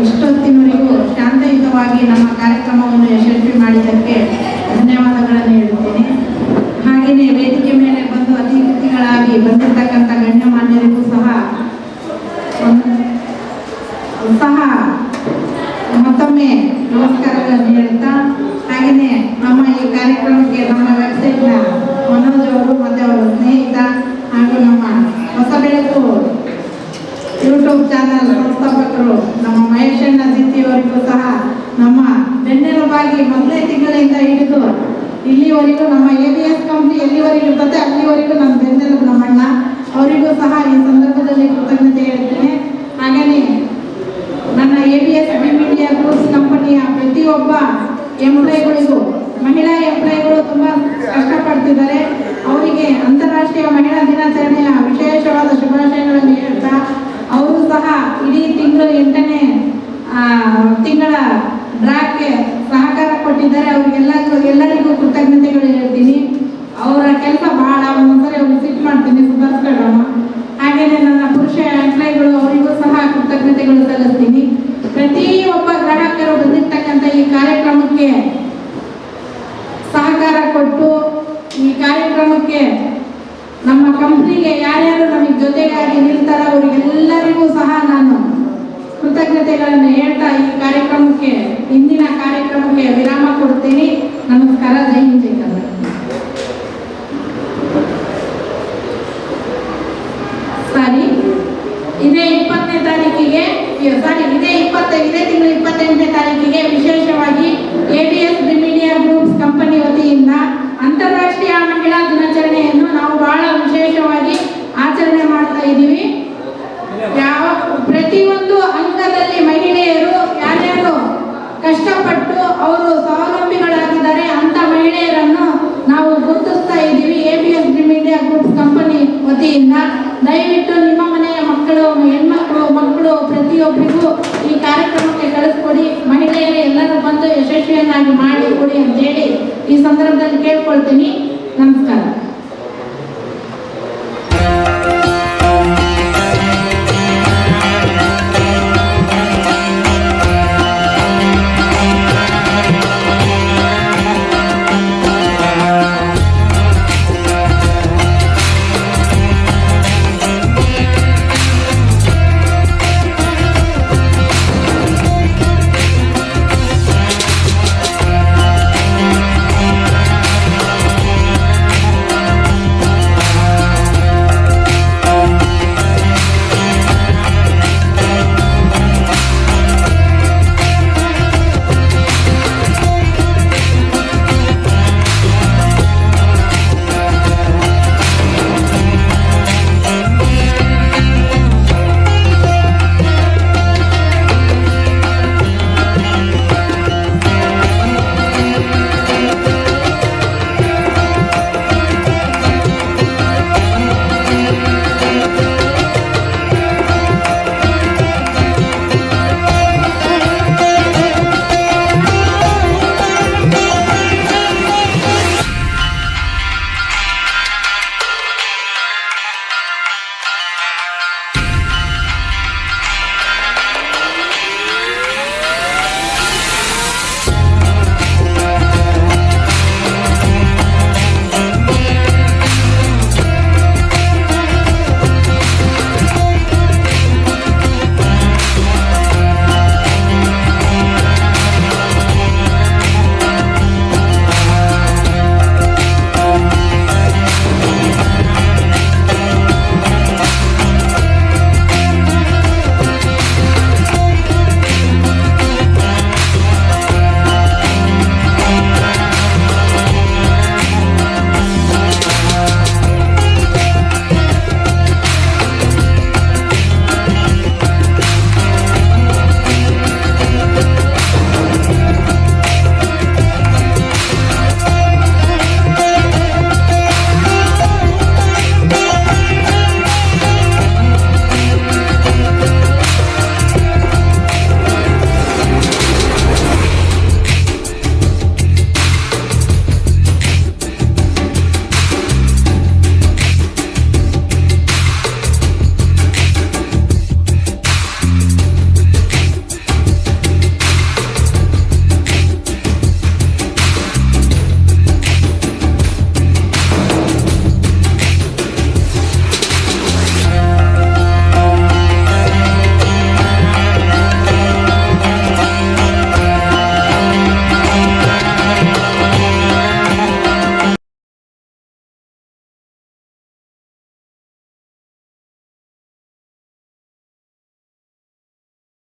ಇಷ್ಟೊತ್ತಿನವರೆಗೂ ಶಾಂತಯುತವಾಗಿ ನಮ್ಮ ಕಾರ್ಯಕ್ರಮವನ್ನು ಯಶಸ್ವಿ ಮಾಡಿದ್ದಕ್ಕೆ ಧನ್ಯವಾದಗಳನ್ನು ಹೇಳುತ್ತೇನೆ. ಹಾಗೆಯೇ ವೇದಿಕೆ ಮೇಲೆ ಬಂದು ಅತಿಥಿಗಳಾಗಿ ಬಂದಿರತಕ್ಕಂಥ ಗಣ್ಯಮಾನ್ಯರಿಗೂ ಸಹ ಮತ್ತೊಮ್ಮೆ ನಮಸ್ಕಾರಗಳನ್ನು ಹೇಳ್ತಾ, ಹಾಗೆಯೇ ನಮ್ಮ ಈ ಕಾರ್ಯಕ್ರಮಕ್ಕೆ ನಮ್ಮ ವೆಬ್ಸೈಟ್ನ ಮನೋಜ್ ಅವರು ಮತ್ತು ಅವರ ಸ್ನೇಹಿತ ಹಾಗೂ ನಮ್ಮ ಹೊಸ ಬೆಳಕು ಯೂಟ್ಯೂಬ್ ಚಾನಲ್ ಸಂಸ್ಥಾಪಕರು ನಮ್ಮ ಮಹೇಶಣ್ಣ ಸಿದ್ಧಿಯವರಿಗೂ ಸಹ ನಮ್ಮ ಬೆನ್ನೆಲುಬಾಗಿ ಮೊದಲನೇ ತಿಂಗಳಿಂದ ಹಿಡಿದು ಇಲ್ಲಿವರೆಗೂ ನಮ್ಮ ABS ಕಂಪ್ನಿ ಎಲ್ಲಿವರೆಗೂ ಇರ್ತದೆ ಅಲ್ಲಿವರೆಗೂ ನಮ್ಮ ಬೆನ್ನೆಲುಬು ನಮ್ಮಣ್ಣ ಅವರಿಗೂ ಸಹ ಈ ಸಂದರ್ಭದಲ್ಲಿ ಕೃತಜ್ಞತೆ ಹೇಳ್ತೇನೆ. ಹಾಗೆಯೇ ನನ್ನ ABS ಮೀಡಿಯಾ ಗ್ರೂಪ್ಸ್ ಕಂಪನಿಯ ಪ್ರತಿಯೊಬ್ಬ ಎಂಪ್ಲಾಯಿಗಳಿಗೂ, ಮಹಿಳಾ ಎಂಪ್ಲಾಯಿಗಳು ತುಂಬ ಕಷ್ಟಪಡ್ತಿದ್ದಾರೆ. ಅವರಿಗೆ ಅಂತಾರಾಷ್ಟ್ರೀಯ ಮಹಿಳಾ ದಿನಾಚರಣೆಯ ವಿಶೇಷವಾದ ಶುಭಾಶಯಗಳನ್ನು ಹೇಳ್ತಾ, ಅವರು ಸಹ ಇಡೀ ತಿಂಗಳು 8ನೇ ತಿಂಗಳ ಡ್ರಾಕ್ಕೆ ಸಹಕಾರ ಕೊಟ್ಟಿದ್ದಾರೆ. ಅವರಿಗೆಲ್ಲರಿಗೂ ಕೃತಜ್ಞತೆಗಳು ಹೇಳ್ತೀನಿ. ಅವರ ಕೆಲಸ ಬಹಳ, ಒಂದೊಂದ್ಸರಿ ಅವ್ರು ವಿಸಿಟ್ ಮಾಡ್ತೀನಿ ಸುಧಾರಿಸ್ಕೊಳ್ಳೋಣ. ಹಾಗೆಯೇ ನನ್ನ ಪುರುಷ ಎಂಪ್ಲಾಯಿಗಳು ಅವರಿಗೂ ಸಹ ಕೃತಜ್ಞತೆಗಳು ಸಲ್ಲಿಸ್ತೀನಿ. ಪ್ರತಿಯೊಬ್ಬ ಗ್ರಾಹಕರು ಬಂದಿರ್ತಕ್ಕಂಥ ಈ ಕಾರ್ಯಕ್ರಮಕ್ಕೆ ಸಹಕಾರ ಕೊಟ್ಟು ಈ ಕಾರ್ಯಕ್ರಮಕ್ಕೆ ನಮ್ಮ ಕಂಪ್ನಿಗೆ ಯಾರ್ಯಾರು ನಮಗೆ ಜೊತೆಗಾಗಿ ನಿಲ್ತಾರೋ ಅವರಿಗೆಲ್ಲರಿಗೂ ಸಹ ನಾನು ಕೃತಜ್ಞತೆಗಳನ್ನು ಹೇಳ್ತಾ ಈ ಕಾರ್ಯಕ್ರಮಕ್ಕೆ, ಇಂದಿನ ಕಾರ್ಯಕ್ರಮಕ್ಕೆ ವಿರಾಮ ಕೊಡ್ತೀನಿ. ನಮಸ್ಕಾರ. ಜೈ ಹಿಂದ್, ಜೈ ಕನ್ನಡ. ಸರಿ, ಇದೇ 20ನೇ ತಾರೀಕಿಗೆ ಇದೇ ತಿಂಗಳ 28ನೇ ತಾರೀಕಿಗೆ ವಿಶೇಷವಾಗಿ ABS ಮೀಡಿಯಾ ಗ್ರೂಪ್ಸ್ ಕಂಪನಿ ವತಿಯಿಂದ ಅಂತಾರಾಷ್ಟ್ರೀಯ ಮಹಿಳಾ ದಿನಾಚರಣೆಯನ್ನು ನಾವು ಬಹಳ ವಿಶೇಷವಾಗಿ ಆಚರಣೆ ಮಾಡ್ತಾ ಇದ್ದೀವಿ. ಪ್ರತಿಯೊಂದು ಅಂಗದಲ್ಲಿ ಮಹಿಳೆಯರು ಯಾರ್ಯಾರು ಕಷ್ಟಪಟ್ಟು ಅವರು ಸ್ವಾವಲಂಬಿಗಳಾಗಿದ್ದಾರೆ ಅಂತ ಮಹಿಳೆಯರನ್ನು ನಾವು ಗುರುತಿಸ್ತಾ ಇದ್ದೀವಿ ABS ಮೀಡಿಯಾ ಗ್ರೂಪ್ಸ್ ಕಂಪನಿ ವತಿಯಿಂದ. ದಯವಿಟ್ಟು ನಿಮ್ಮ ಮನೆಯ ಮಕ್ಕಳು, ಹೆಣ್ಮಕ್ಳು, ಮಕ್ಕಳು ಪ್ರತಿಯೊಬ್ಬರಿಗೂ ಈ ಕಾರ್ಯಕ್ರಮಕ್ಕೆ ಕಳಿಸ್ಕೊಡಿ. ಮಹಿಳೆಯರು ಎಲ್ಲರೂ ಬಂದು ಯಶಸ್ವಿಯನ್ನಾಗಿ ಮಾಡಿಕೊಡಿ ಅಂತೇಳಿ ಈ ಸಂದರ್ಭದಲ್ಲಿ ಕೇಳ್ಕೊಳ್ತೀನಿ. ನಮಸ್ಕಾರ.